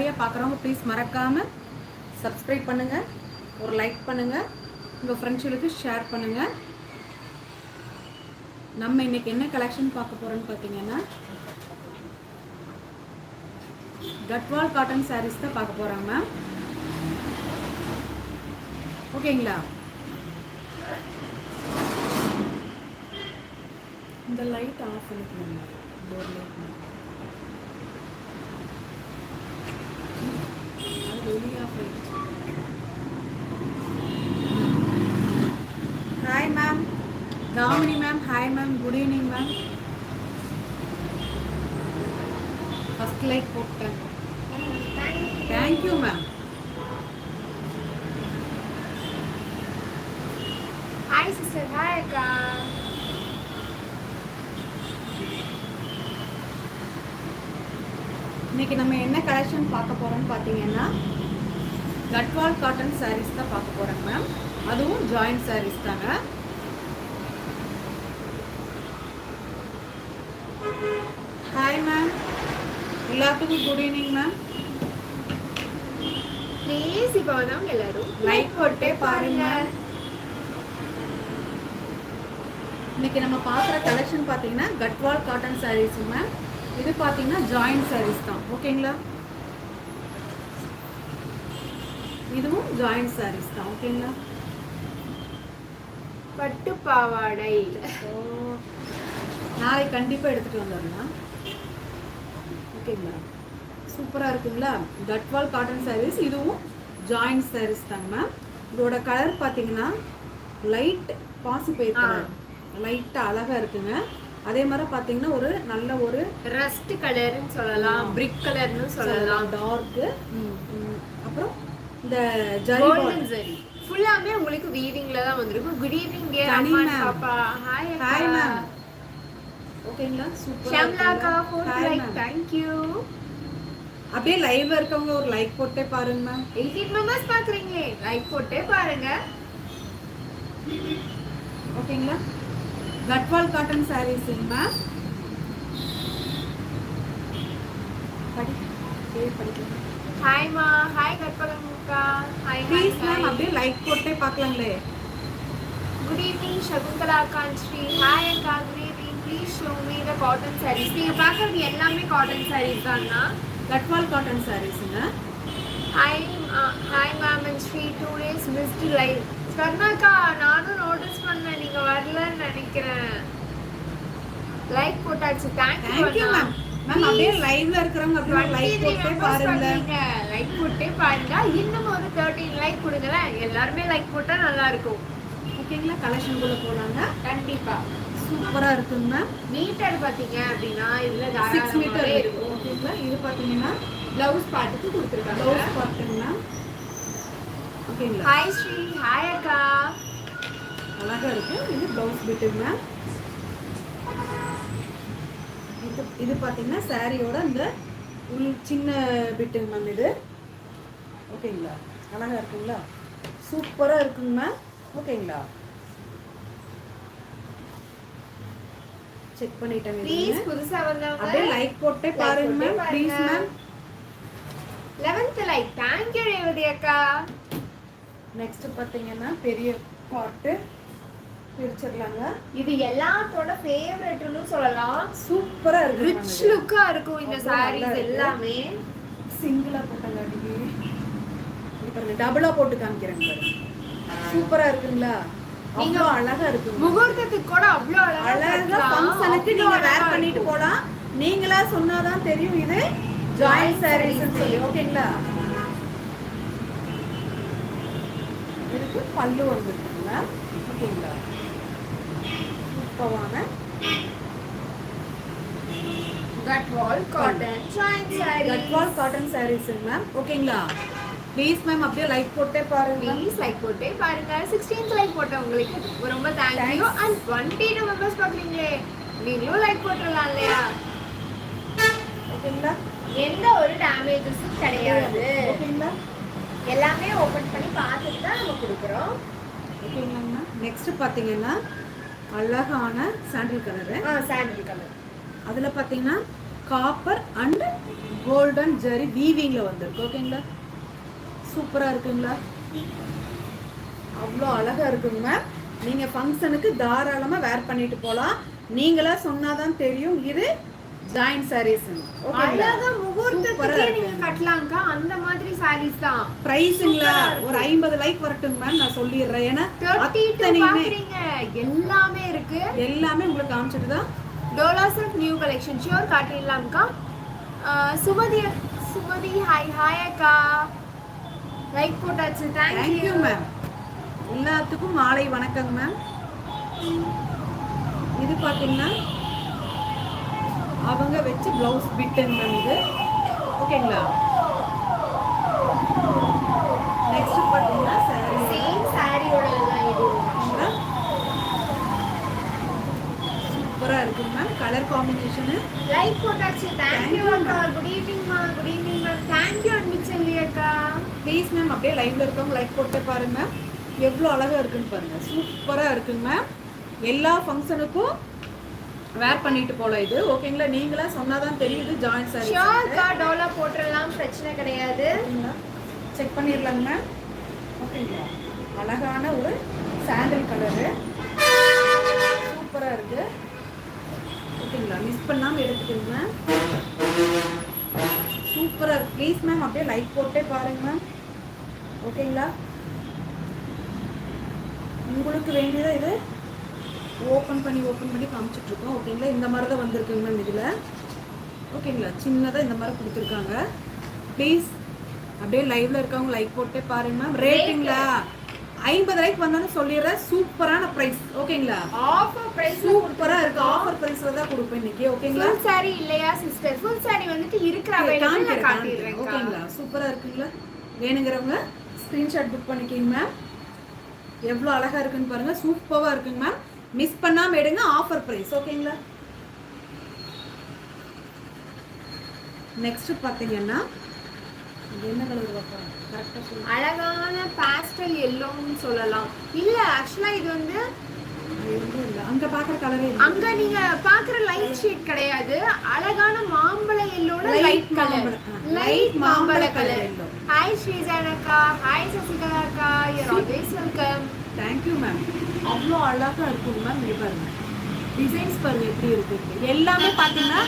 வழியாக பார்க்குறவங்க ப்ளீஸ் மறக்காமல் சப்ஸ்கிரைப் பண்ணுங்கள், ஒரு லைக் பண்ணுங்கள், உங்கள் ஃப்ரெண்ட்ஸுகளுக்கு ஷேர் பண்ணுங்கள். நம்ம இன்னைக்கு என்ன கலெக்ஷன் பார்க்க போகிறோன்னு பார்த்தீங்கன்னா கட்வால் காட்டன் சாரீஸ் தான் பார்க்க போகிறாங்க மேம். ஓகேங்களா? இந்த லைட் ஆஃப் பண்ணிக்கணும், டோர் லைட் அது வெளியே ஆஃப் ஆகிடுச்சு. Hi ma'am, Damini ma'am. Hi ma'am, good evening ma'am. First like போட்டேன். Thank you ma'am. Hi sister. Hi அக்கா. இன்னைக்கு நம்ம என்ன கலெக்ஷன் பார்க்க போறோம்னு பார்த்தீங்கன்னா கட்வால் காட்டன் சாரீஸ் தான் பார்க்க போறோம் மேம். அதுவும் ஜாயிண்ட் சாரீஸ் தாங்க. ஹாய் மேம், எல்லாத்துக்கும் குட் ஈவினிங் மேம். ப்ளீஸ் இப்போ வந்தவங்க எல்லாரும் லைக் போட்டே பாருங்க. இன்னைக்கு நம்ம பார்க்குற கலெக்ஷன் பார்த்தீங்கன்னா கட்வால் காட்டன் சாரீஸ் மேம். இது பார்த்தீங்கன்னா ஜாயிண்ட் சாரீஸ் தான். ஓகேங்களா? இதுவும் ஜாயிண்ட் சாரீஸ் தான். ஓகேங்களா? பட்டு பாவாடை நாளைக்கு கண்டிப்பாக எடுத்துகிட்டு வந்துடலாம். ஓகேங்களா? சூப்பராக இருக்குங்களா? கட்வால் காட்டன் சாரீஸ், இதுவும் ஜாயிண்ட் சாரீஸ் தாங்க மேம். இதோட கலர் பார்த்தீங்கன்னா லைட் பாசிப்பயிர் கலர், லைட்டாக அழகாக இருக்குங்க. அதே மாதிரி பார்த்தீங்கன்னா ஒரு நல்ல ஒரு ரஸ்ட் கலர்னு சொல்லலாம், பிரிக் கலர்னு சொல்லலாம், டார்க்கு. அப்புறம் இந்த கோல்டன் ஜரி ஃபுல்லாமே உங்களுக்கு வீவிங்ல தான் வந்திருக்கும். குட் ஈவினிங் டியர் அம்மா பாப்பா. Hi hi ma'am. ஓகேங்களா? சூப்பரா ஷம்லாக்கா ஃபோர் லைக். Thank you. அப்படியே லைவ்ல இருக்கவங்க ஒரு லைக் போட்டே பாருங்க மேம். 18 மெம்பர்ஸ் பாக்குறீங்க, லைக் போட்டே பாருங்க. ஓகேங்களா? Gadwal cotton sarees ma'am. படிக்கலாம். ஹாய் மா. ஹாய் கற்பகம்க்கா. ஹாய் ப்ளீஸ் மேம் அப்படியே லைக் போட்டே பார்க்கலாங்களே. குட் ஈவினிங் சகுந்தலா கான்ஸ்ரீ. ஹாய் அக்கா, good evening. Please show me the cotton sarees. நீங்க பார்க்கறது எல்லாமே காட்டன் சாரீஸ் தானா? கட்வால் காட்டன் சாரீஸ்ங்க. Hi hi ma'am and Sri. 2 days missed live. ஸ்வர்ணாக்கா நானும் நோட்டீஸ் பண்ணேன், நீங்க வரலன்னு நினைக்கிறேன். லைக் போட்டாச்சு. Thank you ma'am. மேம் அப்படியே லைவ்ல இருக்கறவங்க அப்படியே லைக் போட்டே பாருங்க. லைக் போட்டே பாருங்க. இன்னும் ஒரு 13 லைக் கொடுங்களே. எல்லாரும் லைக் போட்டா நல்லா இருக்கும். ஓகேங்களா? கலெக்ஷன் குள்ள போலாங்க. கண்டிப்பா சூப்பரா இருக்குங்க மேம். மீட்டர் பாத்தீங்க அப்படினா இதுல 6 மீட்டர் இருக்கும். ஓகேங்களா? இது பாத்தீங்கன்னா ப்ளவுஸ் பார்ட்டுக்கு கொடுத்திருக்காங்க. ப்ளவுஸ் பாத்தீங்கன்னா ஓகேங்களா? ஹாய் ஸ்ரீ. ஹாய் அக்கா. அழகா இருக்கு. இது ப்ளவுஸ் பிட்டுங்க மேம். இது பாத்தீங்கன்னா சாரியோட இந்த சின்ன பிட்டுங்க மேம். இது ஓகேங்களா? அழகா இருக்குங்களா? சூப்பரா இருக்குங்க மேம். ஓகேங்களா? செக் பண்ணிட்டேன். ப்ளீஸ் புதுசா வந்தவங்க அப்படியே லைக் போட்டே பாருங்க ma'am. Please ma'am. 11th like. Thank you Revathi அக்கா. நெக்ஸ்ட் பாத்தீங்கன்னா பெரிய பாட்டு பிரிச்சிரலாங்க. இது எல்லாத்தோட ஃபேவரட்னு சொல்லலாம். சூப்பரா இருக்கு. ரிச் லுக்கா இருக்கும் இந்த சாரீஸ் எல்லாமே. சிங்கிளா போட்டங்காட்டிக்கு இது பாருங்க, டபுளா போட்டு காமிக்கிறேன் பாருங்க. சூப்பரா இருக்குங்களா? நீங்க அழகா இருக்கு. முகூர்த்தத்துக்கு கூட அவ்வளோ அழகா ஃபங்க்ஷனுக்கு நீங்க வேர் பண்ணிட்டு போலாம். நீங்களா சொன்னாதான் தெரியும் இது ஜாயிண்ட் சாரீஸ் சொல்லி. ஓகேங்களா? இதுக்கு பல்லு வந்துருக்குங்க. ஓகேங்களா? சூப்பரான Gadwal cotton joint sarees. Gadwal cotton sarees ma'am. ஓகேங்களா? ப்ளீஸ் மேம் அப்படியே லைக் போட்டே பாருங்க. ப்ளீஸ் லைக் போட்டே பாருங்க. 16th லைக் போட்டவங்களுக்கு ரொம்ப தேங்க்யூ. அண்ட் 22 மெம்பர்ஸ் பாக்குறீங்களே, நீங்களும் லைக் போட்டுடலாம் இல்லையா? ஓகேங்களா? எந்த ஒரு டேமேஜஸும் கிடையாது. ஓகேங்களா? எல்லாமே ஓபன் பண்ணி பார்த்துட்டு தான் நம்ம கொடுக்குறோம். ஓகேங்களா? நெக்ஸ்ட் பாத்தீங்கன்னா அழகான சாண்டில் கலரு. சாண்டில் கலர். அதில் பார்த்தீங்கன்னா காப்பர் அண்ட் கோல்டன் ஜரி வீவிங்ல வந்திருக்கு. ஓகேங்களா, சூப்பரா இருக்குங்களா, அவ்வளோ அழகா இருக்குங்க மேம். நீங்க ஃபங்க்ஷனுக்கு தாராளமா வேர் பண்ணிட்டு போலாம். நீங்களா சொன்னாதான் தெரியும் இது ஜாயின் சாரீஸ். அழகா முகூர்த்தத்துக்கே நீங்க கட்டலாம்க்கா, அந்த மாதிரி சாரீஸ் தான். பிரைஸ்ங்களா ஒரு 50 லைக் வரட்டும் மேம், நான் சொல்லிடுறேன். ஏன்னா 32 பாக்குறீங்க, எல்லாமே இருக்கு. எல்லாமே உங்களுக்கு காமிச்சிட்டு தான். Dola silk new collection sure காட்டிடலாம்க்கா. சுமதி ஹாய் ஹாய் அக்கா, லைக் போட்டாச்சு. Thank you ma'am. எல்லாத்துக்கும் மாலை வணக்கங்க மேம். இது பாத்தீங்கன்னா அவங்க வச்சு பிளவுஸ் பிட்டுங்க மேம் இது. ஓகேங்களா, நெக்ஸ்ட் பாத்தீங்கன்னா சாரி, சேம் சாரியோட தான் இது. சூப்பரா இருக்குங்க மேம், கலர் காம்பினேஷன். லைக் போட்டாச்சு. தேங்க்யூ அக்கா. குட் ஈவினிங் மா. Good evening ma'am. தேங்க்யூ அன்பிச்சல்லி அக்கா. ப்ளீஸ் மேம் அப்படியே லைவ்ல இருக்கவங்க லைக் போட்டு பாருங்க மேம், எவ்வளோ அழகா இருக்குன்னு பாருங்க. சூப்பரா இருக்குங்க மேம், எல்லா ஃபங்க்ஷனுக்கும் வேர் பண்ணிட்டு போலாம் இது. ஓகேங்களா, நீங்களா சொன்னாதான் தெரியுது ஜாயின் சாரி. ஷியோர்க்கா, டோலா போட்டுறலாம், பிரச்சனை கிடையாது. செக் பண்ணிடலாங்க மேம். ஓகேங்களா, அழகான ஒரு சாண்டல் கலரு, சூப்பரா இருக்கு. ஓகேங்களா, மிஸ் பண்ணாம எடுத்துக்கோங்க மேம், சூப்பரா இருக்கு. ப்ளீஸ் மேம் அப்படியே லைக் போட்டே பாருங்க மேம். ஓகேங்களா, உங்களுக்கு வேண்டியதா இது ஓப்பன் பண்ணி காமிச்சிட்டு இருக்கோம். ஓகேங்களா, இந்த மாதிரி தான் வந்திருக்குங்க மேம் இதுல. ஓகேங்களா, சின்னதாக இந்த மாதிரி கொடுத்துருக்காங்க. ப்ளீஸ் அப்படியே லைவ்ல இருக்கவங்க லைக் போட்டே பாருங்க மேம். ரேட்டிங்களா 50 லைக் வந்தாலும் சொல்லிடுறேன், சூப்பரான பிரைஸ். ஓகேங்களா, ஆஃபர் பிரைஸ் சூப்பரா இருக்கு. ஆஃபர் பிரைஸ்ல தான் கொடுப்பேன் இன்னைக்கு. ஓகேங்களா, ஃபுல் சாரி இல்லையா சிஸ்டர்? ஃபுல் சாரி வந்துட்டு இருக்கிற அவைலபிள் காட்டிடுறேன். ஓகேங்களா, சூப்பரா இருக்குங்களா, வேணுங்கிறவங்க ஸ்கிரீன்ஷாட் புக் பண்ணிக்கிங்க மேம். எவ்வளோ அழகா இருக்குன்னு பாருங்க, சூப்பரா இருக்குங்க மேம். மிஸ் பண்ணாம எடுங்க, ஆஃபர் பிரைஸ். ஓகேங்களா, நெக்ஸ்ட் பாத்தீங்கன்னா என்ன கலர் வைப்பா கரெக்ட்டா சொல்லுங்க. அழகான பாஸ்டல் எல்லோன்னு சொல்லலாம். இல்ல ஆக்சுவலா இது வந்து அங்க பாக்குற கலரே அங்க நீங்க பாக்குற லைட் ஷேட் கிடையாது, அழகான மாம்பழ எல்லோட லைட் கலர், லைட் மாம்பழ கலர். ஹாய் ஸ்ரீஜானக்கா, ஹாய் சசிகலா அக்கா, you are always welcome. Thank you ma'am. அவ்வளோ அழகா இருக்கும் மேம். இங்க பாருங்க, டிசைன்ஸ் பாருங்க எப்படி இருக்கு. எல்லாமே பாத்தீங்கன்னா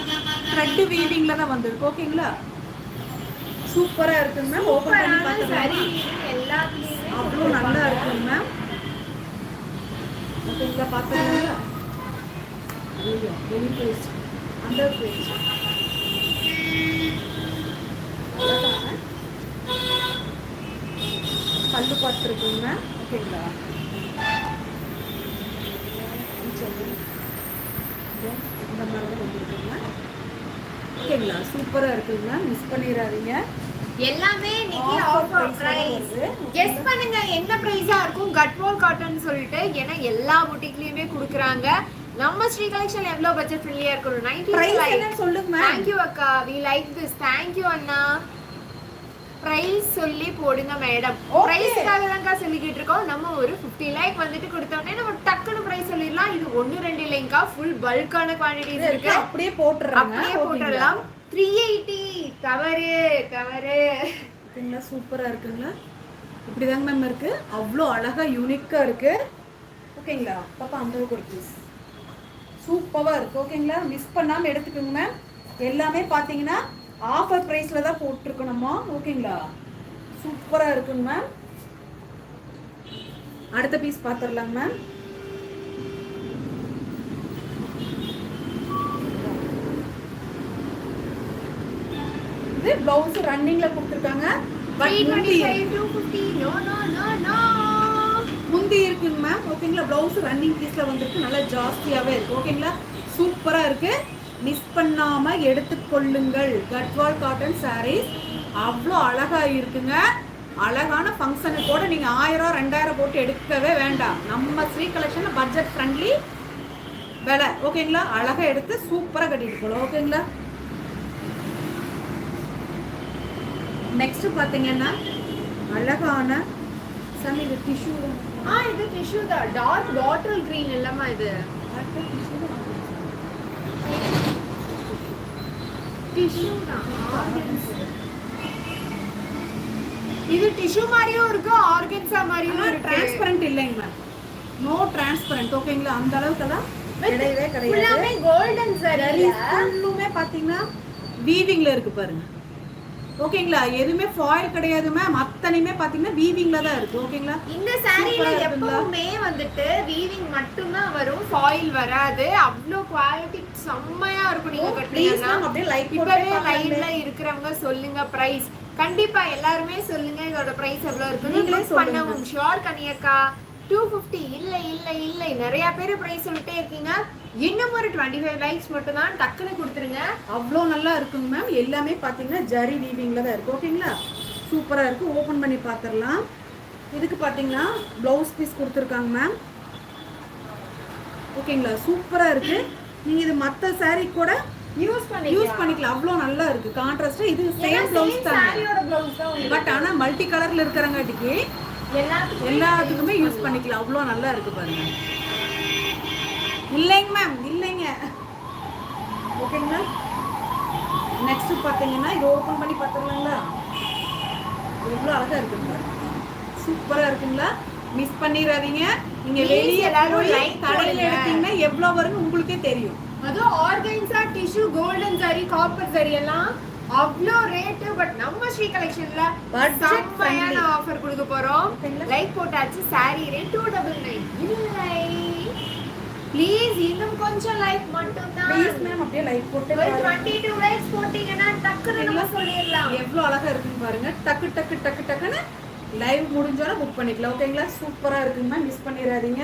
த்ரெட் வீவிங்ல தான் வந்திருக்கு. ஓகேங்களா, சூப்பரா இருக்குங்க மேம். ஓபன் பண்ணி பார்த்தா எல்லாத்துலயுமே அவ்வளோ நல்லா இருக்குங்க மேம். ஓகேங்களா, பார்த்தீங்களா, ஐயோ வெளி பேஜ் அண்டர் பேஜ் பல்லு பார்த்துருக்குங்க மேம். ஓகேங்களா, இந்த மாதிரி தான் வந்துருக்குங்க. ஓகேங்களா, சூப்பரா இருக்குங்க, மிஸ் பண்ணிடாதீங்க. எல்லாமே இன்னைக்கு ஆஃபர் பிரைஸ். கெஸ் பண்ணுங்க என்ன பிரைஸா இருக்கும். கட்வால் காட்டன் சொல்லிட்டு, ஏன்னா எல்லா புட்டிக்லயுமே குடுக்குறாங்க. நம்ம ஸ்ரீ கலெக்ஷன் எவ்வளவு பட்ஜெட் ஃப்ரெண்ட்லியா இருக்கும். 90 பிரைஸ் என்ன சொல்லுங்க மேம். Thank you அக்கா, we like this. Thank you அண்ணா. பிரைஸ் சொல்லி போடுங்க மேடம். பிரைஸ்க்காக தான்க்கா சொல்லிக்கிட்டு இருக்கோம். நம்ம ஒரு 50 லைக் வந்துட்டு கொடுத்தோம்னா நம்ம டக்குனு பிரைஸ் சொல்லிடலாம். இது 1-2 இல்லைங்கக்கா, ஃபுல் பல்கான குவாண்டிட்டிஸ் இருக்கு. அப்படியே போட்டுறலாம். 380 தவறு. ஓகேங்களா, சூப்பரா இருக்குங்களா, இப்படிதாங்க மேம் இருக்கு. அவ்வளோ அழகா யூனிக்கா இருக்கு. ஓகேங்களா, பாப்பா அந்த கொடுப்பீஸ் சூப்பரா இருக்கு. ஓகேங்களா, மிஸ் பண்ணாம எடுத்துக்கோங்க மேம். எல்லாமே பாத்தீங்கன்னா ஆஃபர் பிரைஸ்ல தான் போட்டுருக்கோம் நம்ம. ஓகேங்களா, சூப்பரா இருக்குங்க மேம். அடுத்த பீஸ் பாத்துடலாங்க மேம். இது பிளவுஸ் ரன்னிங்ல கொடுத்துருக்காங்க. முந்தி இருக்குங்க மேம். ஓகேங்களா, பிளவுஸ் ரன்னிங் பீஸ்ல வந்துருக்கு, நல்லா ஜாஸ்தியாவே இருக்கு. ஓகேங்களா, சூப்பரா இருக்கு, மிஸ் பண்ணாம எடுத்துக்கொள்ளுங்கள். கட்வால் காட்டன் சாரீஸ் அவ்வளோ அழகா இருக்குங்க. அழகான ஃபங்க்ஷனுக்கு கூட நீங்க 1000-2000 போட்டு எடுக்கவே வேண்டாம். நம்ம ஸ்ரீ கலெக்ஷன்ல பட்ஜெட் ஃப்ரெண்ட்லி விலை. ஓகேங்களா, அழகா எடுத்து சூப்பரா கட்டிட்டு போகலாம். ஓகேங்களா, நெக்ஸ்ட் பாத்தீங்கன்னா அழகான சம் இது டிஷ்யூ. இது டிஷ்யூ தான். டார்க் பாட்டில் கிரீன் இல்லமா இது. டிஷ்யூ தான். இது டிஷ்யூ மாதிரியும் இருக்கு, ஆர்கன்ஸா மாதிரியும் இருக்கு. டிரான்ஸ்பரண்ட் இல்லைங்க மேம், நோ டிரான்ஸ்பரண்ட். ஓகேங்களா, அந்த அளவுக்குலாம் கிடையவே கிடையாது. ஃபுல்லாமே கோல்டன் சரி, saree. ஃபுல்லுமே பாத்தீங்கன்னா வீவிங்ல இருக்கு பாருங்க. ஓகேங்களா, எதுவுமே ஃபாயில் கிடையாது மேம், அத்தனையுமே பாத்தீங்கன்னா வீவிங்ல தான் இருக்கு. ஓகேங்களா, இந்த சாரீல எப்பவுமே வந்துட்டு வீவிங் மட்டும் தான் வரும், ஃபாயில் வராது. அவ்ளோ குவாலிட்டி செம்மையா இருக்கும். நீங்க கட்டினீங்கன்னா அப்படியே லைக் இப்பவே லைவ்ல இருக்கிறவங்க சொல்லுங்க பிரைஸ். கண்டிப்பா எல்லாருமே சொல்லுங்க இதோட பிரைஸ் எவ்வளவு இருக்குன்னு. நீங்களே பண்ணவும் ஷோர் கனியக்கா 250. இல்ல இல்ல இல்ல, நிறைய பேர் பிரைஸ் சொல்லிட்டே இருக்கீங்க. இன்னும் ஒரு 25 லைக்ஸ் மட்டும் தான், டக்குன்னு கொடுத்துருங்க. அவ்வளோ நல்லா இருக்குங்க மேம். எல்லாமே பாத்தீங்கன்னா ஜரி வீவிங்ல தான் இருக்கு. ஓகேங்களா, சூப்பரா இருக்கு. ஓபன் பண்ணி பாத்திரலாம். இதுக்கு பாத்தீங்கன்னா ப்ளவுஸ் பீஸ் கொடுத்துருக்காங்க மேம். ஓகேங்களா, சூப்பரா இருக்கு. நீங்க இது மத்த saree கூட யூஸ் பண்ணிக்கலாம். அவ்வளோ நல்லா இருக்கு. கான்ட்ராஸ்ட் இது சேம் ப்ளவுஸ் தான், சாரியோட ப்ளவுஸ் தான். பட் ஆனா மல்டி கலர்ல இருக்கிறங்காட்டிக்கு எல்லாத்துக்குமே யூஸ் பண்ணிக்கலாம். அவ்வளோ நல்லா இருக்கு பாருங்க. இல்லைங்க மேம், இல்லைங்க. ஓகேங்களா, நெக்ஸ்ட் பாத்தீங்கன்னா இது ஓபன் பண்ணி பார்த்துக்கலாங்களா. எவ்வளோ அழகா இருக்குங்க, சூப்பரா இருக்குங்களா. மிஸ் பண்ணிடாதீங்க. நீங்க வெளியே போய் கடையில எடுத்தீங்கன்னா எவ்வளவு வரும்னு உங்களுக்கே தெரியும். அதுவும் organza, tissue, golden saree, copper saree எல்லாம் அவ்ளோ ரேட். பட் நம்ம ஸ்ரீ கலெக்ஷன்ல செம்மையான ஆஃபர் கொடுக்க போறோம். லைக் போட்டாச்சு. saree rate 299. இல்லை ப்ளீஸ், இன்னும் கொஞ்சம் லைக் மட்டும் தான். ப்ளீஸ் மேம், அப்படியே லைக் போட்டு ஒரு 22 லைக்ஸ் போட்டீங்கன்னா டக்குன்னு நம்ம சொல்லிடலாம். எவ்வளவு அழகா இருக்குன்னு பாருங்க. டக்கு டக்கு டக்கு டக்குன்னு லைவ் முடிஞ்சோட புக் பண்ணிக்கலாம். ஓகேங்களா, சூப்பரா இருக்குங்க மேம், மிஸ் பண்ணிடாதீங்க.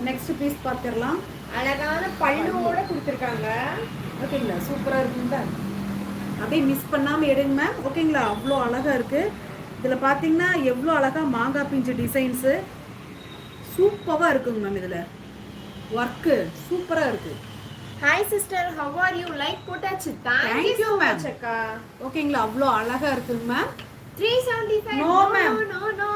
நெக்ஸ்ட் பீஸ் பார்த்துடலாம். அழகான பல்லுவோட கொடுத்துருக்காங்க. ஓகேங்களா, சூப்பரா இருக்குங்களா. அப்படியே மிஸ் பண்ணாம எடுங்க மேம். ஓகேங்களா, அவ்வளோ அழகா இருக்கு. இதுல பாத்தீங்கன்னா எவ்வளோ அழகா மாங்காய் பிஞ்சு டிசைன்ஸ் சூப்பரா இருக்குங்க மேம். இதுல ஒர்க்கு சூப்பரா இருக்கு. Hi sister, how are you? Like போட்டாச்சு. Thank you, ma'am. அக்கா. ஓகேங்களா, அவ்வளோ அழகா இருக்குங்க ma'am. 375. No, ma'am. No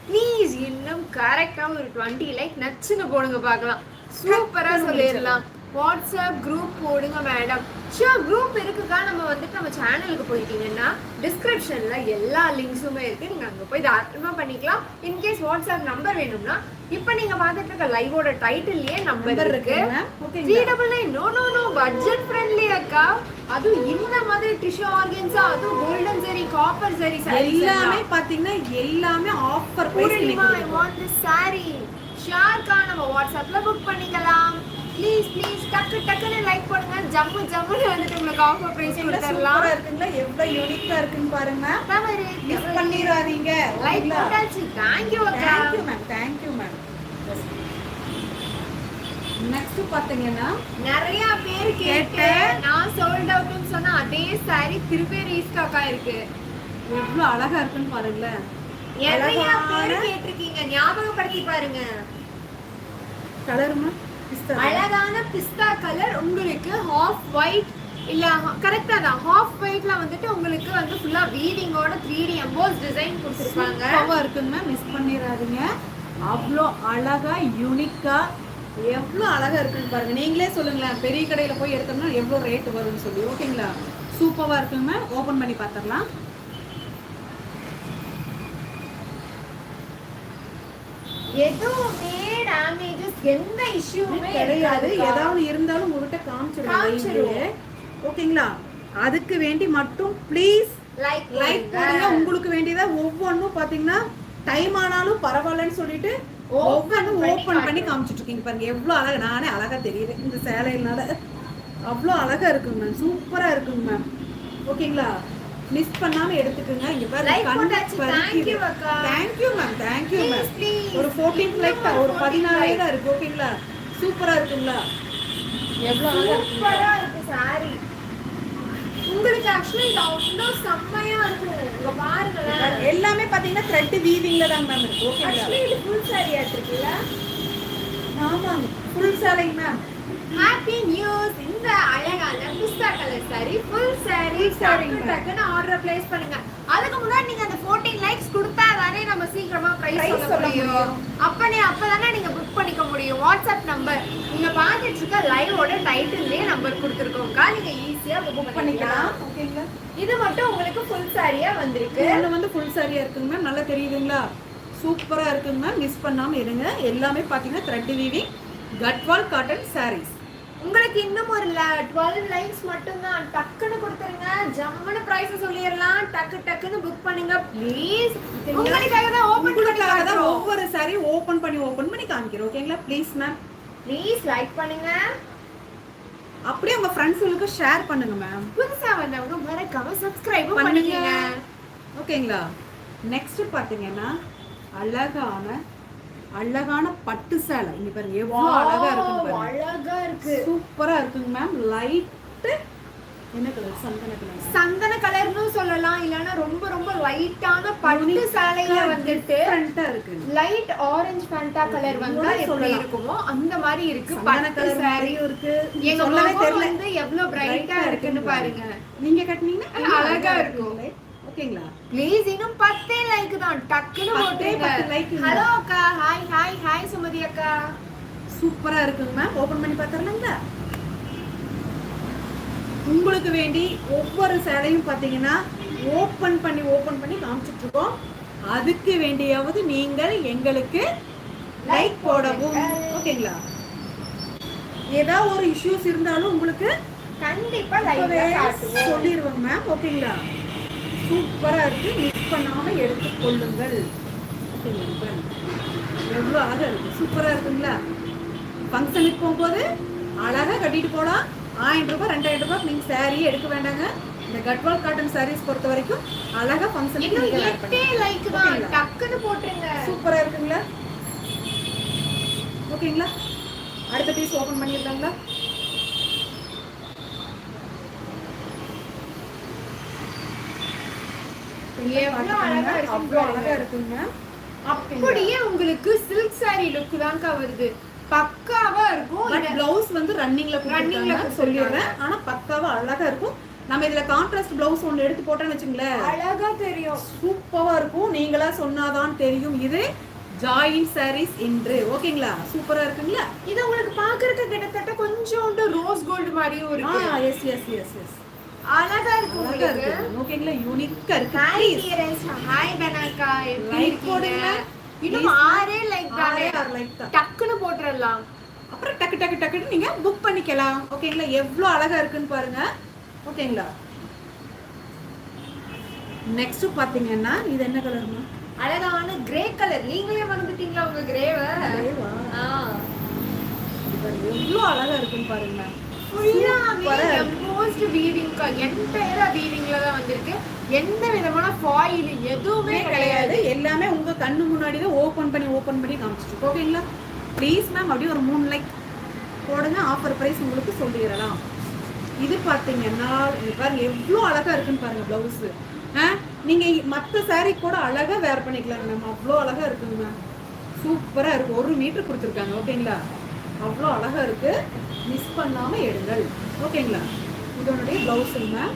please, இன்னும் கரெக்டா ஒரு 20 லைக் நச்சுன்னு போடுங்க பார்க்கலாம். சூப்பரா சொல்லிடலாம். வாட்ஸ்அப் குரூப் போடுங்க மேடம். ஷூர், குரூப் இருக்குக்கா. நம்ம வந்துட்டு நம்ம சேனலுக்கு போயிட்டீங்கன்னா டிஸ்கிரிப்ஷன்ல எல்லா லிங்க்ஸுமே இருக்கு. நீங்க அங்க போய் தாராளமா பண்ணிக்கலாம். இன்கேஸ் வாட்ஸ்அப் நம்பர் வேணும்னா இப்ப நீங்க பார்த்துட்டு இருக்க லைவோட டைட்டில்லயே நம்பர் இருக்கு. 399. நோ பட்ஜெட் ஃப்ரெண்ட்லி அக்கா. அது இந்த மாதிரி டிஷ்யூ ஆர்கன்ஸா, அது கோல்டன் saree, காப்பர் saree எல்லாமே பாத்தீங்கன்னா எல்லாமே offer Purnima, I want this saree. ஷார்க்கா நம்ம வாட்ஸ்அப்ல புக் பண்ணிக்கலாம். ப்ளீஸ் ப்ளீஸ் டக்கு டக்குன்னு லைக் பண்ணுங்க. ஜம்மு ஜம்முன்னு வந்துட்டு உங்களுக்கு ஆஃபர் பிரைஸ் கொடுத்துடலாம். இருக்குங்களா, எவ்வளவு யூனிக்கா இருக்குன்னு பாருங்க. தவறு மிஸ் பண்ணிராதீங்க. லைக் போட்டாச்சு. தேங்க் யூ அக்கா. Thank you ma'am, thank you ma'am. Next பாத்தீங்கன்னா நிறைய பேர் கேட்டு நான் சோல்ட் அவுட்னு சொன்னா அதே saree திருப்பி ரீஸ்டாக்கா இருக்கு. எவ்வளவு அழகா இருக்குன்னு பாருங்களேன். நிறைய பேர் கேட்டிருக்கீங்க, ஞாபகப்படுத்தி பாருங்க. கலருமா அழகான பிஸ்தா கலர். உங்களுக்கு ஹாஃப் ஒயிட் இல்ல கரெக்டா தான், ஹாஃப் ஒயிட்ல வந்துட்டு உங்களுக்கு வந்து ஃபுல்லா வீவிங்கோட 3D எம்போஸ் டிசைன் கொடுத்திருப்பாங்க. சூப்பரா இருக்குங்க, மிஸ் பண்ணிராதீங்க. அவ்வளோ அழகா யூனிக்கா எவ்வளோ அழகா இருக்குன்னு பாருங்க. நீங்களே சொல்லுங்களேன், பெரிய கடையில போய் எடுத்தோம்னா எவ்வளோ ரேட் வரும்னு சொல்லி. ஓகேங்களா, சூப்பரா இருக்குங்க. ஓபன் பண்ணி பார்த்துடலாம். எதுவுமே டேமேஜஸ் எந்த இஷ்யூமே கிடையாது. ஏதாவது இருந்தாலும் உங்ககிட்ட காமிச்சிடுவோம். ஓகேங்களா, அதுக்கு வேண்டி மட்டும் ப்ளீஸ் லைக் பண்ணுங்க. உங்களுக்கு வேண்டியதா ஒவ்வொன்றும் பாத்தீங்கன்னா டைம் ஆனாலும் பரவாயில்லன்னு சொல்லிட்டு ஒவ்வொன்றும் ஓபன் பண்ணி காமிச்சிட்டு இருக்கீங்க பாருங்க. எவ்வளவு அழகா, நானே அழகா தெரியுது இந்த சேலையினால. அவ்வளோ அழகா இருக்குங்க மேம், சூப்பரா இருக்குங்க மேம். ஓகேங்களா, மிஸ் பண்ணாம எடுத்துக்கங்க. இங்க பாருங்க, Thank you அக்கா. Thank you ma'am, thank you ma'am. Please. ஒரு 14 லைக் தான், ஒரு 14 தான் இருக்கு. ஓகேங்களா, சூப்பரா இருக்குங்களா. எவ்வளவு அழகா இருக்கு. சூப்பரா இருக்கு saree. உங்களுக்கு ஆக்சுவலி இது அவ்வளோ செம்மையா இருக்கும். இங்க பாருங்களேன், எல்லாமே பாத்தீங்கன்னா த்ரெட் வீவிங்ல தான் மேம் இருக்கு. ஓகேங்களா, ஆக்சுவலி இது ஃபுல் saree இருக்குல்ல. ஆமாங்க, ஃபுல் சாரிங்க மேம். Happy news. இந்த அழகான பிஸ்தா கலர் saree ஃபுல் saree டக்குன்னு ஆர்டர் பிளேஸ் பண்ணுங்க. அதுக்கு முன்னாடி நீங்க அந்த 14 லைக்ஸ் கொடுத்தா தானே நம்ம சீக்கிரமா பிரைஸ் Price சொல்ல சொல்ல முடியும். அப்பதானே நீங்க புக் பண்ணிக்க முடியும். வாட்ஸ்அப் நம்பர் நீங்க பாத்துட்டு இருக்க லைவோட டைட்டில்லே நம்பர் கொடுத்துருக்கோம்க்கா. நீங்க ஈஸியா புக் பண்ணிக்கலாம். ஓகேங்களா? இது மட்டும் உங்களுக்கு ஃபுல் சாரியா வந்திருக்கு. இது வந்து ஃபுல் சாரியா இருக்குங்க மேம். நல்லா தெரியுதுங்களா? சூப்பரா இருக்குங்க மேம். மிஸ் பண்ணாம இருங்க. எல்லாமே பாத்தீங்கன்னா thread weaving Gadwal cotton sarees. உங்களுக்கு இன்னும் ஒரு 12 லைன்ஸ் மட்டும் தான். டக்குன்னு கொடுத்துருங்க. ஜம்முன்னு பிரைஸ் சொல்லிடலாம். டக்குன்னு புக் பண்ணுங்க ப்ளீஸ். உங்களுக்காக தான் ஒவ்வொரு சாரி ஓபன் பண்ணி காமிக்கிறோம். ஓகேங்களா? Please ma'am. ப்ளீஸ் லைக் பண்ணுங்க. அப்படியே உங்க ஃப்ரெண்ட்ஸ்களுக்கு ஷேர் பண்ணுங்க மேம். புதுசா வந்தவங்க மறக்காம சப்ஸ்கிரைப் பண்ணுங்க. ஓகேங்களா? நெக்ஸ்ட் பாத்தீங்கன்னா அழகான பட்டு சேலை. இங்க பாருங்க எவ்வளவு அழகா இருக்குன்னு பாருங்க. அழகா இருக்கு. சூப்பரா இருக்குங்க மேம். லைட் என்ன கலர்? சந்தன கலர்னு சொல்லலாம். இல்லனா ரொம்ப லைட்டான பட்டு சேலையில வந்துட்டு டிஃபரண்டா இருக்கு. லைட் ஆரஞ்சு ஃபேண்டா கலர் வந்தா எப்படி இருக்குமோ அந்த மாதிரி இருக்கு. பட்டு கலர் சாரியும் இருக்கு. எங்க முகம் வந்து எவ்வளவு பிரைட்டா இருக்குன்னு பாருங்க. நீங்க கட்டினீங்கன்னா அழகா இருக்கும். ஓகேங்களா? ப்ளீஸ் இன்னும் 10 லைக் தான். டக்குன்னு போட்டுருங்க. ஹலோ அக்கா. ஹாய் சுமதி அக்கா. சூப்பரா இருக்குங்க மேம். ஓபன் பண்ணி பார்த்தறலாம்ல? உங்களுக்கு வேண்டி ஒவ்வொரு சேலையும் பாத்தீங்கன்னா ஓபன் பண்ணி காமிச்சிட்டு இருக்கோம். அதுக்கு வேண்டியாவது நீங்கள் எங்களுக்கு லைக் போடவும். ஓகேங்களா? ஏதாவது ஒரு இஷ்யூஸ் இருந்தாலும் உங்களுக்கு கண்டிப்பா லைக் சொல்லிடுவோம் மேம். ஓகேங்களா? சூப்பரா இருக்கு. மிஸ் பண்ணாம எடுத்துக்கொள்ளுங்கள். ஓகேங்களா? எவ்வளவு அழகா இருக்கு. சூப்பரா இருக்குங்களா? ஃபங்க்ஷனுக்கு போகும்போது அழகா கட்டிட்டு போலாம். 1000 ரூபாய் 2000 ரூபாய் நீங்க சாரி எடுக்க வேண்டாங்க. இந்த கட்வால் காட்டன் சாரீஸ் பொறுத்த வரைக்கும் அழகா ஃபங்க்ஷனுக்கு நீங்க வேர் பண்ணலாம். லைக் தான். டக்குன்னு போட்டுருங்க. சூப்பரா இருக்குங்களா? ஓகேங்களா? அடுத்த பீஸ் ஓபன் பண்ணிடலாங்களா? அவ்வளவு அழகா இருக்குங்க. அப்படியே உங்களுக்கு சில்க் சாரி லுக் தான் வருது. பக்காவா இருக்கும். பட் ப்ளவுஸ் வந்து ரன்னிங்ல சொல்லிடுறேன். ஆனா பக்காவா அழகா இருக்கும். நம்ம இதுல கான்ட்ராஸ்ட் ப்ளவுஸ் ஒன்னு எடுத்து போட்டோம்னு வச்சுங்களேன், அழகா தெரியும். சூப்பரா இருக்கும். நீங்களா சொன்னாதான் தெரியும். இது ஜாயின் சாரீஸ் என்று. ஓகேங்களா? சூப்பரா இருக்குங்களா? இது உங்களுக்கு பாக்குறதுக்கு கிட்டத்தட்ட கொஞ்சோண்டு ரோஸ் கோல்ட் மாதிரியும் இருக்கு. எஸ் அழகா இருக்கு உங்களுக்கு. ஓகேங்களா? யூனிக்கா இருக்கு. ஹாய் டியரஸ். ஹாய் பனாக்கா. லைக் போடுங்க. இன்னும் 6 லைக் தானே. டக்குன்னு போட்டுறலாம். அப்புறம் டக்குன்னு நீங்க புக் பண்ணிக்கலாம். ஓகேங்களா? எவ்வளவு அழகா இருக்குன்னு பாருங்க. ஓகேங்களா? நெக்ஸ்ட் பாத்தீங்கன்னா இது என்ன கலர்மா? அழகான கிரே கலர். நீங்களே மறந்துட்டீங்களா உங்க கிரேவ? எவ்வளவு அழகா இருக்குன்னு பாருங்க. மோஸ்ட் வீவிங் என்டையரா வீவிங்ல தான் வந்திருக்கு. எந்த விதமான ஃபாயில் எதுவுமே கிடையாது. எல்லாமே உங்க கண்ணு முன்னாடி தான் ஓபன் பண்ணி காமிச்சிட்டு. ஓகேங்களா? ப்ளீஸ் மேம் அப்படியே ஒரு 3 லைக் போடுங்க. ஆஃபர் பிரைஸ் உங்களுக்கு சொல்லிடலாம். இது பாத்தீங்கன்னா பாருங்க எவ்வளவு அழகா இருக்குன்னு பாருங்க. பிளவுஸ் நீங்க மத்த சாரி கூட அழகா வேர் பண்ணிக்கலாம் மேம். அவ்வளோ அழகா இருக்குங்க மேம். சூப்பரா இருக்கு. 1 மீட்டர் கொடுத்துருக்காங்க. ஓகேங்களா? அவ்வளோ அழகா இருக்கு. மிஸ் பண்ணாம எடுங்கள். ஓகேங்களா? இதனுடைய பிளவுஸுங்க மேம்.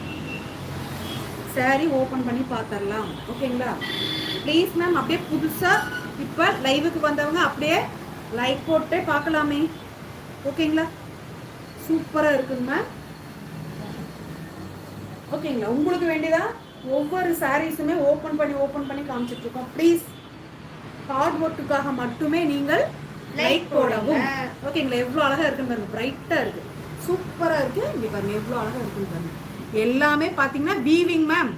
சாரி ஓபன் பண்ணி பார்த்தரலாம். ஓகேங்களா? ப்ளீஸ் மேம் அப்படியே புதுசா இப்ப லைவுக்கு வந்தவங்க அப்படியே லைக் போட்டே பார்க்கலாமே. ஓகேங்களா? சூப்பரா இருக்குங்க மேம். ஓகேங்களா? உங்களுக்கு வேண்டியதா ஒவ்வொரு சாரீஸுமே ஓபன் பண்ணி காமிச்சிட்டு இருக்கோம். ப்ளீஸ் ஹார்ட் ஒர்க்குக்காக மட்டுமே நீங்கள் லைக் போடவும். ஓகேங்களா? எவ்வளவு அழகா இருக்குன்னு பாருங்க. பிரைட்டா இருக்கு. சூப்பரா இருக்கு. இங்க பாருங்க எவ்வளவு அழகா இருக்குன்னு பாருங்க. எல்லாமே பாத்தீங்கன்னா வீவிங் மேம்.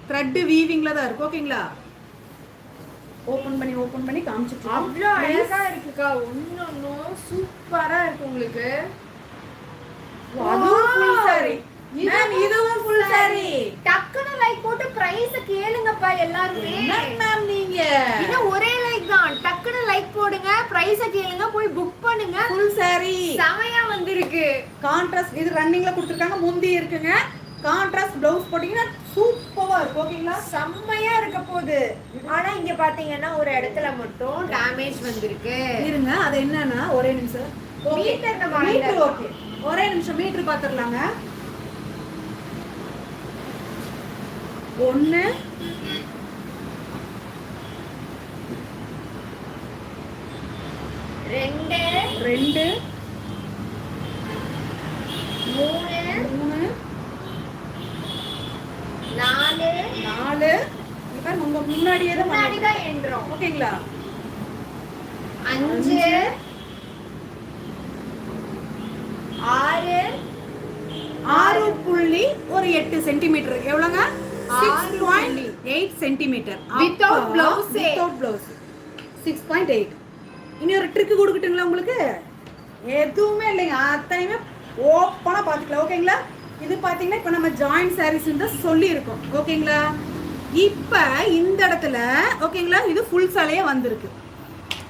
த்ரெட் வீவிங்ல தான் இருக்கு. ஓகேங்களா? ஓபன் பண்ணி காமிச்சிட்டு இருக்கோம். அவ்வளவு அழகா இருக்குக்கா. ஒன்னொன்னும் சூப்பரா இருக்கு உங்களுக்கு. அதுவும் ஃபுல் சாரி மேம். இதுவும் ஃபுல் சாரி. டக்குனு லைக் போட்டு பிரைஸ் கேளுங்கப்பா எல்லாரும். மேம் நீங்க இன்னும் ஒரே லைக் தான். டக்குனு லைக் போடுங்க. பிரைஸ் கேளுங்க. போய் புக் பண்ணுங்க. ஃபுல் சாரி செமையா வந்திருக்கு. கான்ட்ராஸ்ட் இது ரன்னிங்ல கொடுத்திருக்காங்க. முந்தி இருக்குங்க. கான்ட்ராஸ்ட் ப்ளவுஸ் போட்டீங்கன்னா சூப்பரா இருக்கும். ஓகேங்களா? செம்மையா இருக்க போகுது. ஆனா இங்க பாத்தீங்கன்னா ஒரு இடத்துல மட்டும் டேமேஜ் வந்திருக்கு. இருங்க அது என்னன்னா ஒரே நிமிஷம். மீட்டர் நம்ம மீட்டர் ஓகே. ஒரே நிமிஷம் மீட்டர் பாத்துறலாங்க. 1 2 3 3 4 4 இங்க பாருங்க உங்க முன்னாடியே தான் முன்னாடி தான் என்றோம். ஓகேங்களா 5 6 6.8 சென்டிமீட்டர் எவ்வளோங்க 6.8 centimetre Without blouse. Without blouse 6.8. இனி ஒரு ட்ரிக் கொடுக்கட்டுங்களா உங்களுக்கு? எதுவுமே இல்லைங்க, அத்தனையுமே ஓப்பனாக பார்த்துக்கலாம். ஓகேங்களா? இது பார்த்தீங்கன்னா இப்போ நம்ம ஜாயிண்ட் சாரீஸ் தான் சொல்லியிருக்கோம். ஓகேங்களா? இப்போ இந்த இடத்துல ஓகேங்களா இது ஃபுல் சேலையே வந்திருக்கு.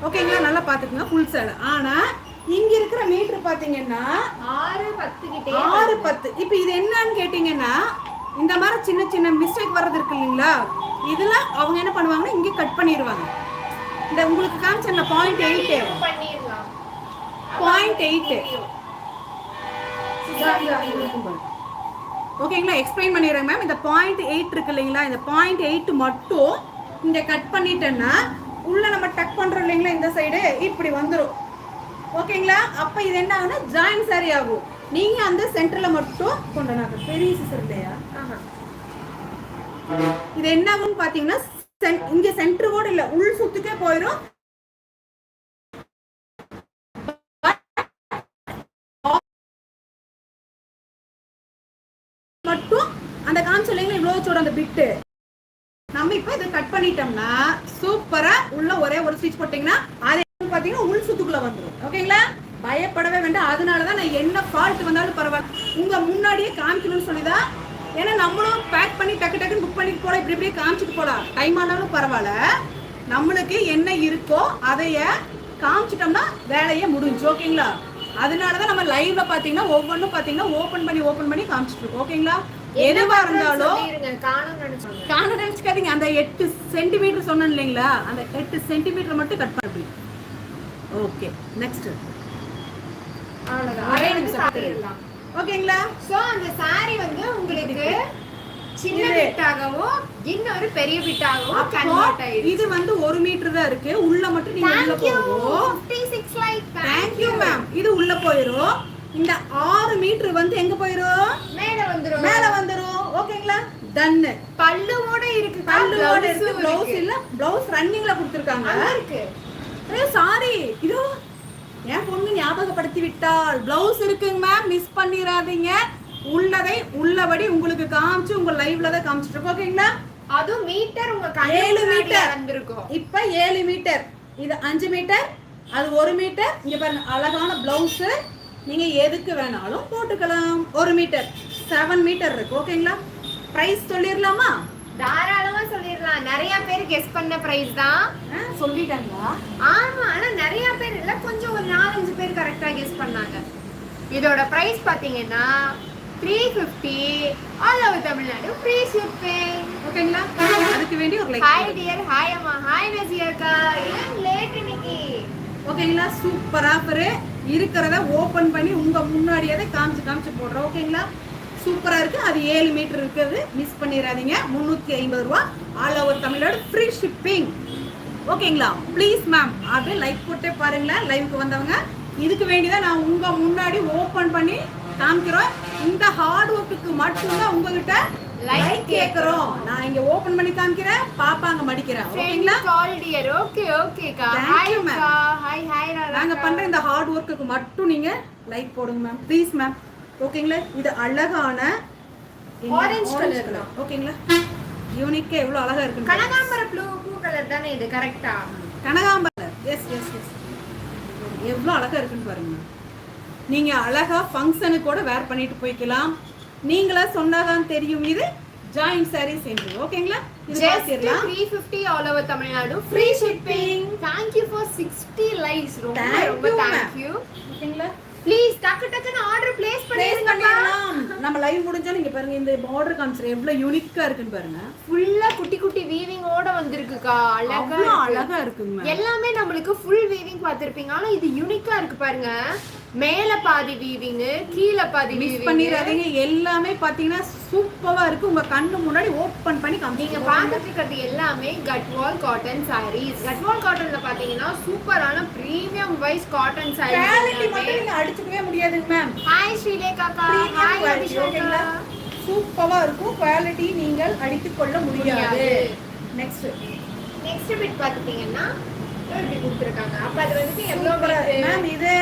ஓகேங்களா? நல்லா பார்த்துக்கோங்க ஃபுல் சேலை. ஆனால் இங்க இருக்கிற மீட்டர் பாத்தீங்கன்னா 6-10 கிட்டே 6-10. இப்போ இது என்னன்னு கேட்டீங்கன்னா இந்த மாதிரி சின்ன சின்ன மிஸ்டேக் வர்றது இருக்கு இல்லைங்களா, இதுல அவங்க என்ன பண்ணுவாங்கன்னா இங்க கட் பண்ணிடுவாங்க. இந்த உங்களுக்கு காமிச்சல 0.8 பண்ணிரலாம் 0.8 ஓகேங்களா? எக்ஸ்பிளைன் பண்ணிடுறேன் மேம். இந்த 0.8 இருக்கு இல்லைங்களா, இந்த 0.8 மட்டும் இங்க கட் பண்ணிட்டேன்னா உள்ள நம்ம டக் பண்றோம் இல்லைங்களா, இந்த சைடு இப்படி வந்துடும். ஓகேங்களா? அப்ப இது என்ன ஆகும்னா ஜாயின் சாரி ஆகும். நீங்க அந்த சென்டர்ல மட்டும் கொண்டாங்க பெரிய சிசர் இல்லையா, இது என்ன ஆகும்னு பாத்தீங்கன்னா இங்க சென்டர் கூட இல்ல உள் சுத்துக்கே போயிடும். மட்டும் அந்த கான்சோலிங்ல இவ்வளவு சோட அந்த பிட்டு நம்ம இப்ப இதை கட் பண்ணிட்டோம்னா சூப்பரா உள்ள ஒரே ஒரு ஸ்டிச் போட்டீங்கன்னா அது பாத்தீங்கன்னா உள் சுத்துக்குள்ள வந்துடும். ஓகேங்களா? பயப்படவே வேண்டாம். அதனாலதான் நான் என்ன ஃபால்ட் வந்தாலும் பரவாயில்ல உங்க முன்னாடியே காமிக்கணும்னு சொல்லிதான். ஏன்னா நம்மளும் பேக் பண்ணி டக்கு டக்குன்னு புக் பண்ணிட்டு போலாம், இப்படி இப்படியே காமிச்சிட்டு போலாம். டைம் ஆனாலும் பரவாயில்ல, நம்மளுக்கு என்ன இருக்கோ அதைய காமிச்சிட்டோம்னா வேலையே முடிஞ்சு. ஓகேங்களா? அதனாலதான் நம்ம லைவ்ல பாத்தீங்கன்னா ஒவ்வொன்றும் பாத்தீங்கன்னா ஓபன் பண்ணி காமிச்சிட்டு இருக்கோம். ஓகேங்களா? எதுவா இருந்தாலும் காண நினைச்சுக்காதீங்க. அந்த 8 சென்டிமீட்டர் சொன்னேன் இல்லைங்களா, அந்த 8 சென்டிமீட்டர் மட்டும் கட் பண்ணி. ஓகே, நெக்ஸ்ட் ஓகேங்களா? சோ அந்த சாரி வந்து உங்களுக்கு சின்ன பிட்டாகவும் இன்னொரு பெரிய பிட்டாகவும் கன்வெர்ட் ஆயிடுச்சு. இது வந்து 1 மீட்டர் தான் இருக்கு. உள்ள மட்டும் நீங்க உள்ள போறோம். 56 லைக். Thank you ma'am. இது உள்ள போயிரும். இந்த 6 மீட்டர் வந்து எங்க போயிரும்? மேல வந்துரும். ஓகேங்களா? டன். பல்லுவோட இருக்கு. பல்லுவோட இருக்கு. ப்ளவுஸ் இல்ல, ப்ளவுஸ் ரன்னிங்ல கொடுத்திருக்காங்க. இருக்கு. சாரி, இதோ என் பொண்ணு ஞாபகப்படுத்தி விட்டால் ப்ளவுஸ் இருக்குங்க மேம், மிஸ் பண்ணிராதீங்க. உள்ளதை உள்ளபடி உங்களுக்கு காமிச்சு உங்க லைவ்ல தான் காமிச்சிட்டு இருக்கோம். ஓகேங்களா? அது மீட்டர் உங்க 7 மீட்டர் வந்திருக்கும். இப்ப 7 மீட்டர், இது 5 மீட்டர், அது 1 மீட்டர். இங்க பாருங்க அழகான ப்ளவுஸ், நீங்க எதுக்கு வேணாலும் போட்டுக்கலாம். 1 மீட்டர் 7 மீட்டர் இருக்கு. ஓகேங்களா? பிரைஸ் சொல்லிரலாமா? தாராளமா சொல்லிரலாம். நிறைய பேர் கெஸ் பண்ண பிரைஸ் தான். சொல்லிட்டாங்களா? ஆமா, ஆனா நிறைய பேர் இல்ல, கொஞ்சம் ஒரு 4-5 பேர் கரெக்டா கெஸ் பண்ணாங்க. இதோட பிரைஸ் பாத்தீங்கன்னா 350 all over Tamil Nadu free shipping. ஓகேங்களா? அதுக்கு வேண்டி ஒரு லைக். ஹாய் டியர், ஹாய் அம்மா, ஹாய் நசியாக்கா. ஏன் லேட் இன்னைக்கு? ஓகேங்களா? சூப்பர் ஆஃபர் இருக்கிறத ஓபன் பண்ணி உங்க முன்னாடியே காமிச்சு போடுறோம். ஓகேங்களா? சூப்பரா இருக்கு. அது 7 மீட்டர் இருக்குது, மிஸ் பண்ணிடாதீங்க. 350 ரூபாய் all over Tamil Nadu free shipping. ஓகேங்களா? ப்ளீஸ் மேம் அப்படியே லைக் போட்டே பாருங்களேன். லைவுக்கு வந்தவங்க இதுக்கு வேண்டிதான் நான் உங்க முன்னாடி ஓபன் பண்ணி காமிக்கிறோம். இந்த ஹார்ட் ஒர்க்குக்கு மட்டும்தான் உங்ககிட்ட லைக் கேக்குறோம். நான் இங்க ஓபன் பண்ணி காமிக்கிறேன், பாப்பாங்க மடிக்கிறேன். ஓகேங்களா? கால் டியர். ஓகே ஓகேக்கா. Thank you, ma'am. Hi hi. நாங்க பண்ற இந்த ஹார்ட் ஒர்க்குக்கு மட்டும் நீங்க லைக் போடுங்க மேம், ப்ளீஸ் மேம். ஓகேங்களா? இது அழகான ஆரஞ்சு கலர் தான். ஓகேங்களா? யூனிக்கா எவ்வளவு அழகா இருக்கு. கனகாம்பர ப்ளூ கலர் தானே இது? கரெக்ட்டா? கனகாம்பரம். Yes yes yes. எவ்வளவு அழகா இருக்குன்னு பாருங்க. நீங்க அழகா ஃபங்க்ஷனுக்கு கூட வேர் பண்ணிட்டு போய்க்கலாம். நீங்களா சொன்னாதான் தெரியும் இது ஜாயிண்ட் சாரீஸ் என்று. ஓகேங்களா? இது பாத்திரலாம். 350 all over Tamil Nadu free shipping. Thank you for 60 likes. ரொம்ப thank you. ஓகேங்களா? ப்ளீஸ் டக்கு டக்குன்னு ஆர்டர் பிளேஸ் பண்ணிருங்க. நம்ம லைவ் முடிஞ்சாலும் இங்க பாருங்க இந்த பார்டர் கான்செப்ட் எவ்வளவு யூனிக்கா இருக்குன்னு பாருங்க. ஃபுல்லா குட்டி குட்டி வீவிங் ஓட வந்திருக்குக்கா. அழகா இருக்குங்க. எல்லாமே நம்மளுக்கு ஃபுல் வீவிங் பாத்திருப்பீங்க, ஆனா இது யூனிக்கா இருக்கு பாருங்க. மேல பாதி வீவிங், கீழ பாதி மிஸ் வீவிங். பண்ணிராதீங்க. எல்லாமே பாத்தீங்கன்னா சூப்பரா இருக்கு. உங்க கண்ணு முன்னாடி ஓபன் பண்ணி நீங்க காமிங்க. பாத்துட்டு இருக்கிறது எல்லாமே கட்வால் காட்டன் சாரீஸ். கட்வால் காட்டன்ல பாத்தீங்கன்னா சூப்பரான பிரீமியம் வைஸ் காட்டன் குவாலிட்டி மட்டும் சாரீஸ். நீங்க அடிச்சுக்கவே முடியாதுங்க மேம். ஹாய் ஸ்ரீலேகாக்கா, ஹாய் அபிஷேகா. சூப்பரா இருக்கும். குவாலிட்டி நீங்கள் அடித்துக் கொள்ள முடியாது. நெக்ஸ்ட் பிட் பாத்துட்டீங்கன்னா இப்படி கொடுத்திருக்காங்க. அப்ப அது வந்து எவ்வளவு மேம் இது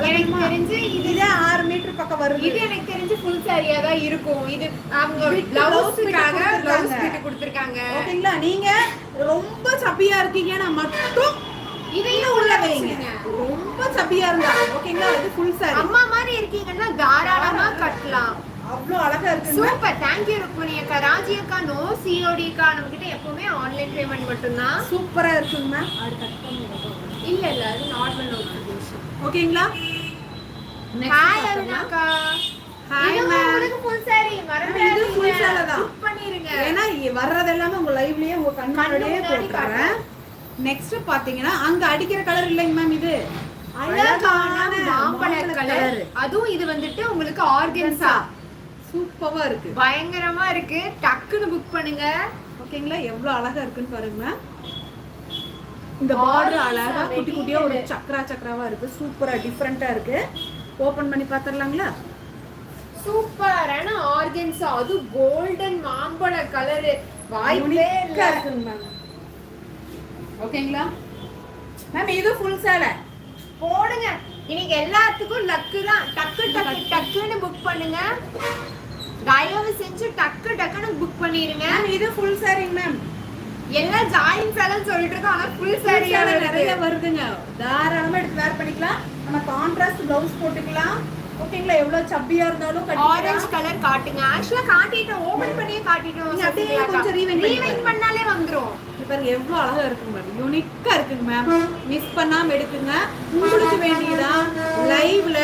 எனக்கு தெரிஞ்சு இது 6 மீட்டர் பக்கம் வருது. இது எனக்கு தெரிஞ்சு ஃபுல் சாரியா தான் இருக்கும். இது அவங்க Bit பிளவுஸ்க்காக blouse பிளவுஸ் பிட் கொடுத்திருக்காங்க. ஓகேங்களா? நீங்க ரொம்ப சப்பியா இருக்கீங்கன்னா மட்டும் இதையும் உள்ள உள்ள வைங்க. வைங்க. ரொம்ப சப்பியா இருந்தா ஓகேங்களா? இது ஃபுல் சாரி. அம்மா மாதிரி இருக்கீங்கன்னா தாராளமா கட்டலாம். அவ்வளவு அழகா இருக்கு. சூப்பர். தேங்க் யூ ருக்மணி அக்கா. ராஜி அக்கா நோ சிஓடி அக்கா. நம்ம கிட்ட எப்பவுமே ஆன்லைன் பேமெண்ட் மட்டும் தான். சூப்பரா இருக்குங்க மேம். அது கட் பண்ணுங்க. இல்ல அது நார்மல் நோட்டிஃபிகேஷன். ஓகேங்களா? ஹாய் அருணாக்கா. ஹாய் இது மேம். உங்களுக்கு ஃபுல் saree மறந்துடாதீங்க. இது full saree தான். புக் பண்ணிருங்க. ஏன்னா வர்றது எல்லாமே உங்க லைவ்லயே உங்க கண்ணாடியே முன்னாடி போட்டுறேன். நெக்ஸ்ட் பாத்தீங்கன்னா அங்க அடிக்கிற கலர் இல்லைங்க மேம். இது அழகான மாம்பழ கலர். அதுவும் இது வந்துட்டு உங்களுக்கு ஆர்கன்ஸா சூப்பரா இருக்கு. பயங்கரமா இருக்கு. டக்குன்னு புக் பண்ணுங்க. ஓகேங்களா? எவ்வளவு அழகா இருக்குன்னு பாருங்க. இந்த பார்டர் அழகா குட்டி குட்டியா ஒரு சக்கராவா இருக்கு. சூப்பரா டிஃபரெண்டா இருக்கு. ஓபன் பண்ணி பாத்துறலாங்களா? சூப்பரான ஆர்கன்ஸா, அது கோல்டன் மாம்பழ கலர். வாய்ப்பே இல்ல. இருக்குங்க மேம். ஓகேங்களா மேம்? இது ஃபுல் சேலை போடுங்க. இன்னைக்கு எல்லாத்துக்கும் லக்கு தான். டக்குன்னு புக் பண்ணுங்க. தயவு செஞ்சு டக்குன்னு புக் பண்ணிருங்க. இது ஃபுல் சாரி மேம். எல்லாம் ஜாயின் சேலன்னு சொல்லிட்டு இருக்கோம். ஆனா ஃபுல் சாரி சாரியா நிறைய வருதுங்க. தாராளமா எடுத்து வேர் பண்ணிக்கலாம். நம்ம கான்ட்ராஸ்ட் ப்ளவுஸ் போட்டுக்கலாம். ஓகேங்களா? எவ்வளவு சப்பியா இருந்தாலும் ஆரஞ்சு கலர் காட்டுங்க. ஆக்சுவலா காட்டிட்டோம். ஓபன் பண்ணியே காட்டிட்டோம். நீங்க அப்படியே கொஞ்சம் ரீவைண்ட் பண்ணாலே வந்துரும். பாருங்க எவ்வளவு அழகா இருக்குங்க மேம். யூனிக்கா இருக்குங்க மேம். மிஸ் பண்ணாம எடுக்குங்க. உங்களுக்கு வேண்டியதா லைவ்ல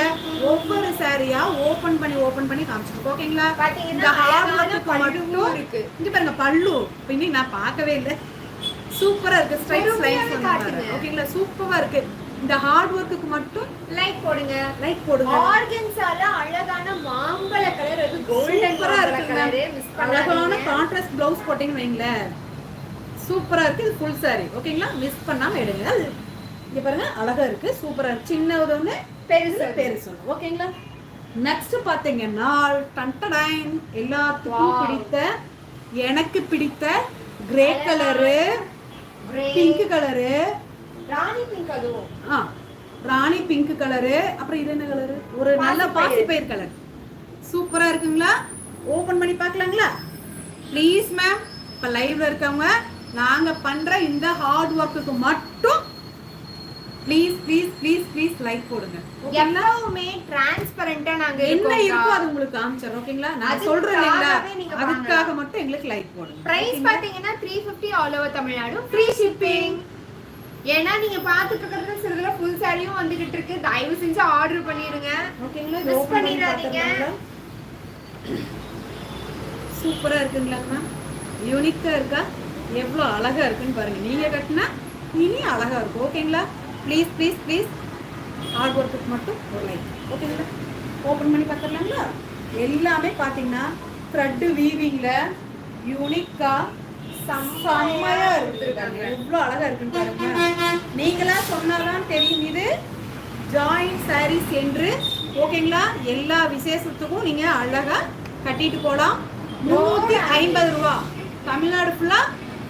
ஒவ்வொரு சாரியா ஓபன் பண்ணி காமிச்சிருக்கோம். ஓகேங்களா? இந்த ஹார்ட் ஒர்க்கு மட்டும் இருக்கு. இங்க பாருங்க பல்லு. இன்னைக்கு நான் பார்க்கவே இல்லை. சூப்பரா இருக்கு. ஸ்ட்ரைட் ஸ்லைஸ் காட்டுங்க. ஓகேங்களா? சூப்பரா இருக்கு. இந்த ஹார்ட் ஒர்க்குக்கு மட்டும் லைக் போடுங்க. ஆர்கன்ஸால அழகான மாம்பழ கலர், அது கோல்டன் கலர். மிஸ் அழகான கான்ட்ராஸ்ட் ப்ளவுஸ் போட்டீங்கன்னு வைங்களேன். சூப்பரா இருக்கு. இது ஃபுல் சாரி. ஓகேங்களா? மிஸ் பண்ணாம எடுங்க. இங்க பாருங்க அழகா இருக்கு. சூப்பரா இருக்கு. சின்னது ஒண்ணு, பெருசு ஒண்ணு. ஓகேங்களா? நெக்ஸ்ட் பாத்தீங்கன்னா டன்டடைன் எல்லாத்துக்கும் பிடித்த, எனக்கு பிடித்த கிரே கலரு, பிங்க் கலரு, ராணி பிங்க். அதுவும் ராணி பிங்க் கலரு. அப்புறம் இது என்ன கலரு? ஒரு நல்ல பாசிப்பயிர் கலர். சூப்பரா இருக்குங்களா? ஓபன் பண்ணி பார்க்கலாங்களா? Please ma'am. இப்ப லைவ்ல இருக்கவங்க நாங்க பண்ற இந்த ஹார்ட் ஒர்க்குக்கு மட்டும் ப்ளீஸ் லைக் போடுங்க. எப்பவுமே டிரான்ஸ்பரண்டா நாங்க என்ன இருக்கோ அது உங்களுக்கு காமிச்சறோம். ஓகேங்களா? நான் சொல்றேன் இல்லைங்களா? அதுக்காக மட்டும் எங்களுக்கு லைக் போடுங்க. பிரைஸ் பாத்தீங்கன்னா 350 all over Tamil Nadu. Free shipping. ஏன்னா நீங்க பாத்துட்டு இருக்கிறது சிலதுல ஃபுல் சாரியும் வந்துகிட்டு இருக்கு. தயவு செஞ்சு ஆர்டர் பண்ணிருங்க. ஓகேங்களா? மிஸ் பண்ணிடாதீங்க. சூப்பரா இருக்குங்களா மேம்? யூனிக்கா இருக்கா? எவ்வளவு அழகா இருக்குன்னு பாருங்க. நீங்க கட்டினா இனி அழகா இருக்கும். ஓகேங்களா? ப்ளீஸ் ஹார்ட் ஒர்க்குக்கு மட்டும் ஒரு லைக். ஓகேங்களா? ஓபன் பண்ணி பார்த்துடலாங்களா? எல்லாமே பாத்தீங்கன்னா த்ரெட் வீவிங்ல யூனிக்கா செம்மையா இருக்காங்க. எவ்வளவு அழகா இருக்குன்னு பாருங்க. நீங்களா சொன்னாதான் தெரியும் இது ஜாயின் சாரீஸ் என்று. ஓகேங்களா? எல்லா விசேஷத்துக்கும் நீங்க அழகா கட்டிட்டு போலாம். 350 ரூபாய். தமிழ்நாடு ஃபுல்லா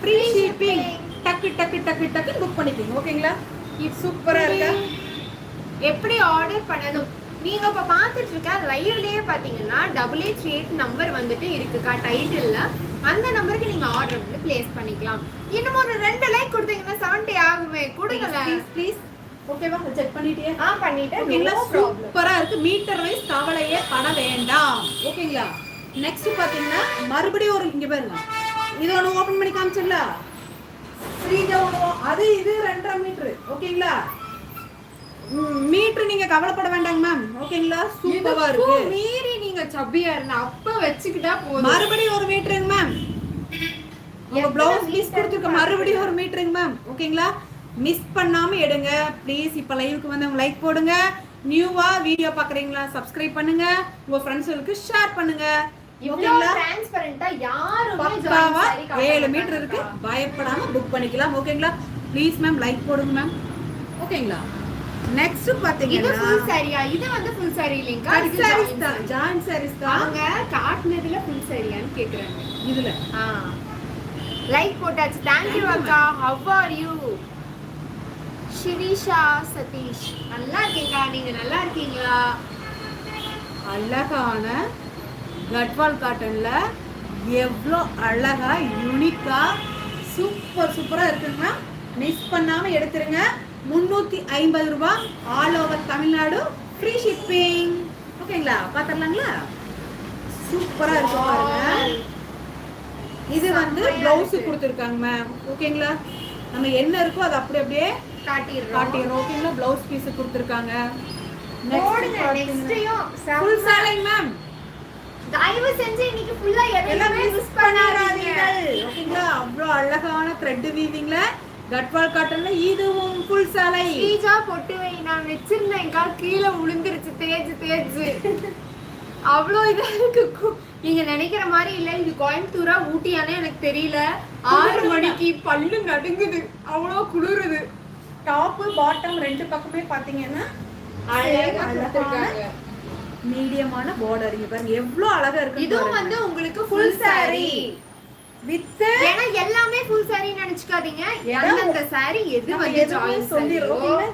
ஃப்ரீ ஷிப்பிங். டக்கு புக் பண்ணிப்பீங்க. ஓகேங்களா? சூப்பரா இருக்கா? எப்படி ஆர்டர் பண்ணணும்? நீங்க இப்ப பாத்துட்டு இருக்க லைவ்லயே பாத்தீங்கன்னா 8838 நம்பர் வந்துட்டு இருக்குக்கா டைட்டில்ல. அந்த நம்பருக்கு நீங்க ஆர்டர் வந்து பிளேஸ் பண்ணிக்கலாம். இன்னும் ஒரு 2 லைக் கொடுத்தீங்கன்னா 70 ஆகுமே. கொடுங்க ப்ளீஸ். ஓகேவா? செக் பண்ணிட்டியே? பண்ணிட்டேன். ஓகேங்களா? சூப்பரா இருக்கு. மீட்டர் வைஸ் கவலையே பட வேண்டாம். ஓகேங்களா? நெக்ஸ்ட் பாத்தீங்கன்னா மறுபடியும் ஒரு இங்க பாருங்க. இது ஒன்று ஓபன் பண்ணி காமிச்சிடல. அது இது 2.5 மீட்டர். ஓகேங்களா? மீட்டர் நீங்க கவலைப்பட வேண்டாங்க மேம். ஓகேங்களா? சூப்பரா இருக்கு. மீறி நீங்க சப்பியா இருந்தா அப்ப வச்சுக்கிட்டா போதும். மறுபடியும் ஒரு மீட்டருங்க மேம். உங்க ப்ளவுஸ் பீஸ் கொடுத்துருக்க மறுபடியும் ஒரு மீட்டருங்க மேம். ஓகேங்களா? மிஸ் பண்ணாம எடுங்க ப்ளீஸ். இப்ப லைவுக்கு வந்து லைக் போடுங்க. நியூவா வீடியோ பாக்குறீங்களா சப்ஸ்கிரைப் பண்ணுங்க, உங்க ஃப்ரெண்ட்ஸ்களுக்கு ஷேர் பண்ணுங்க. இவ்ளோ டிரான்ஸ்பரண்டா யாருமே பக்காவா 7 மீட்டர் இருக்கு, பயப்படாம புக் பண்ணிக்கலாம். ஓகேங்களா? ப்ளீஸ் மேம் லைக் போடுங்க மேம். ஓகேங்களா? நெக்ஸ்ட் பாத்தீங்கன்னா இது ஃபுல் சாரியா? இது வந்து ஃபுல் சாரி இல்லைங்க, இது சாரீஸ் தான், ஜாயின் சாரீஸ் தான். அவங்க காட்னதுல ஃபுல் சாரியான்னு கேக்குறாங்க. இதுல லைக் போட்டாச்சு. थैंक यू அக்கா. how are you? Shirisha Satish நல்லா இருக்கீங்களா? நீங்க நல்லா இருக்கீங்களா? அழகான கட்வால் காட்டன்ல எவ்வளோ அழகா யூனிக்கா சூப்பரா இருக்குங்க. மிஸ் பண்ணாம எடுத்துருங்க. 350 ரூபாய், all over Tamil Nadu, free shipping. ஓகேங்களா? பாத்துறலாங்களா? சூப்பரா இருக்கு பாருங்க. இது வந்து பிளவுஸ் கொடுத்துருக்காங்க மேம். ஓகேங்களா? நம்ம என்ன இருக்கோ அதை அப்படியே காட்டிடுறோம். ஓகேங்களா? பிளவுஸ் பீஸ் கொடுத்துருக்காங்க. ஃபுல் சாரிங் மேம். தயவு செஞ்சு இன்னைக்கு ஃபுல்லா எதையுமே மிஸ் பண்ணாதீங்க. ஓகேங்களா? அவ்வளோ அழகான த்ரெட் வீவிங்ல கட்வால் காட்டன்ல இதுவும் ஃபுல் சாலை. ஸ்ரீஜா பொட்டு வை. நான் வச்சிருந்தேன்க்கா, கீழே விழுந்துருச்சு தேய்ச்சு. அவ்வளோ இதா இருக்கு. நீங்க நினைக்கிற மாதிரி இல்ல. இது கோயம்புத்தூரா ஊட்டியானே எனக்கு தெரியல. 6 மணிக்கு பல்லு நடுங்குது, அவ்வளோ குளிருது. டாப் பாட்டம் ரெண்டு பக்கமே பாத்தீங்கன்னா அழகான மீடியமான பார்டர். இங்க பாருங்க எவ்வளவு அழகா இருக்கு. இதுவும் வந்து உங்களுக்கு ஃபுல் சாரி வித், ஏன்னா எல்லாமே ஃபுல் சாரி நினைச்சுக்காதீங்க. அந்த சாரி எது வந்து ஜாயின் சொல்லிரோம்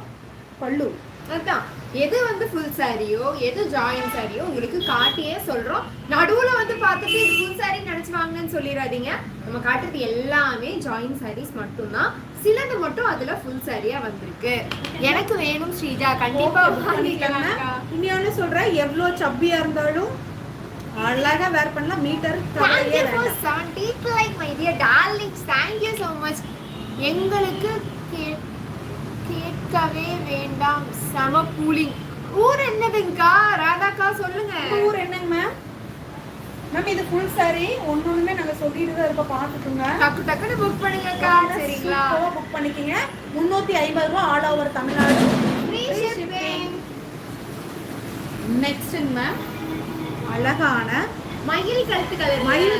பல்லு, அதான் எது வந்து ஃபுல் சாரியோ எது ஜாயின் சாரியோ உங்களுக்கு காட்டியே சொல்றோம். நடுவுல வந்து பார்த்துட்டு இது ஃபுல் சாரி நினைச்சு வாங்கன்னு சொல்லிடாதீங்க. நம்ம காட்டுறது எல்லாமே ஜாயின் சாரீஸ் மட்டும்தான். சிலது மட்டும் அதுல ஃபுல் சாரியா வந்திருக்கு. எனக்கு வேணும் ஸ்ரீஜா, கண்டிப்பா வாங்கிக்கலாம். இன்னொன்னு சொல்றேன், எவ்வளவு சப்பியா இருந்தாலும் அழகா வேர் பண்ணலாம். மீட்டர் கவலையே வேண்டாம். 70 like my dear darlings, thank you so much. எங்களுக்கு கேட்கவே வேண்டாம். சம கூலிங். ஊர் என்னதுங்கக்கா? ராதாக்கா சொல்லுங்க. ஊர் என்னங்க மேம்? மேம் இது ஃபுல் சாரி. ஒண்ணுமே நாங்க சொல்லிட்டு தான் இருப்போம், பாத்துக்கோங்க. டக்குன்னு புக் பண்ணுங்கக்கா. சரிங்களா? புக் பண்ணிக்கங்க. 350 ரூபாய், all over Tamil Nadu, free shipping. Next ma'am அழகான மயில்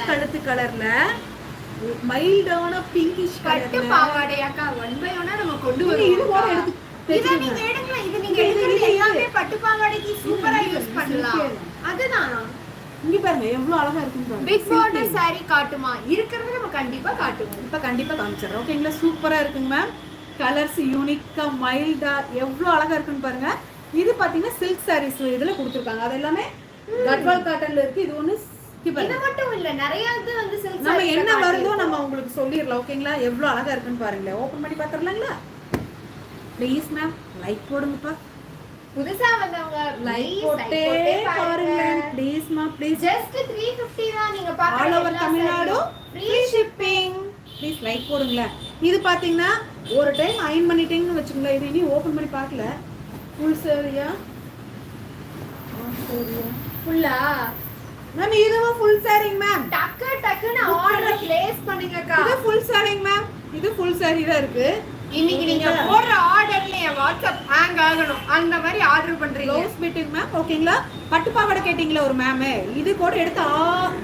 கழுத்து கலர்ல மைல்டான பிங்கிஷ் பட்டு பாவாடை. அக்கா 1 by 1 நம்ம கொண்டு வருவோம். இத நீங்க எடுங்க. இது நீங்க எடுக்கிறது எல்லாமே பட்டு பாவாடைக்கு சூப்பரா யூஸ் பண்ணலாம். அதுதான் இங்க பாருங்க எவ்வளவு அழகா இருக்குன்னு பாருங்க. பிக் பார்டர் saree காட்டுமா? இருக்குறது நம்ம கண்டிப்பா காட்டுவோம். இப்ப கண்டிப்பா காமிச்சறோம். ஓகேங்களா? சூப்பரா இருக்குங்க மேம். கலர்ஸ் யூனிக்கா மைல்டா எவ்வளவு அழகா இருக்குன்னு பாருங்க. இது பாத்தீங்கன்னா சில்க் sarees இதுல கொடுத்திருக்காங்க. அது எல்லாமே கட்வால் காட்டன்ல இருக்கு. இது ஒன்னு இது மட்டும் இல்ல, நிறைய இது வந்து சில்க் நம்ம என்ன வருதோ நம்ம உங்களுக்கு சொல்லிரலாம். ஓகேங்களா? எவ்வளவு அழகா இருக்குன்னு பாருங்க. ஓபன் பண்ணி பாத்துறலாங்களா? ப்ளீஸ் மேம் லைக் போடுங்கப்பா. புதுசா வந்தவங்க லைக் போட்டே பாருங்க ப்ளீஸ் மா. ப்ளீஸ் just 350 தான். நீங்க பாக்குற all over Tamil Nadu, free shipping. Please like போடுங்க. இது பாத்தீங்கன்னா ஒரு டைம் அயன் பண்ணிட்டீங்கன்னு வெச்சுங்களா. இது இனி ஓபன் பண்ணி பார்க்கல. ஃபுல் சாரியா? ஃபுல்லா மேம் இதுவும் ஃபுல் சாரிங்க மேம். டக்குன்னு ஆர்டர் பிளேஸ் பண்ணுங்கக்கா. இது ஃபுல் சாரிங்க மேம். இது ஃபுல் சாரி தான் இருக்கு. இன்னைக்கு நீங்க போடுற ஆர்டர்ல என் வாட்ஸ்அப் ஹேங் ஆகணும், அந்த மாதிரி ஆர்டர் பண்றீங்க. Blouse fitting ma'am. ஓகேங்களா? பட்டு பாவாடை கேட்டிங்களா ஒரு மேம், இது கூட எடுத்து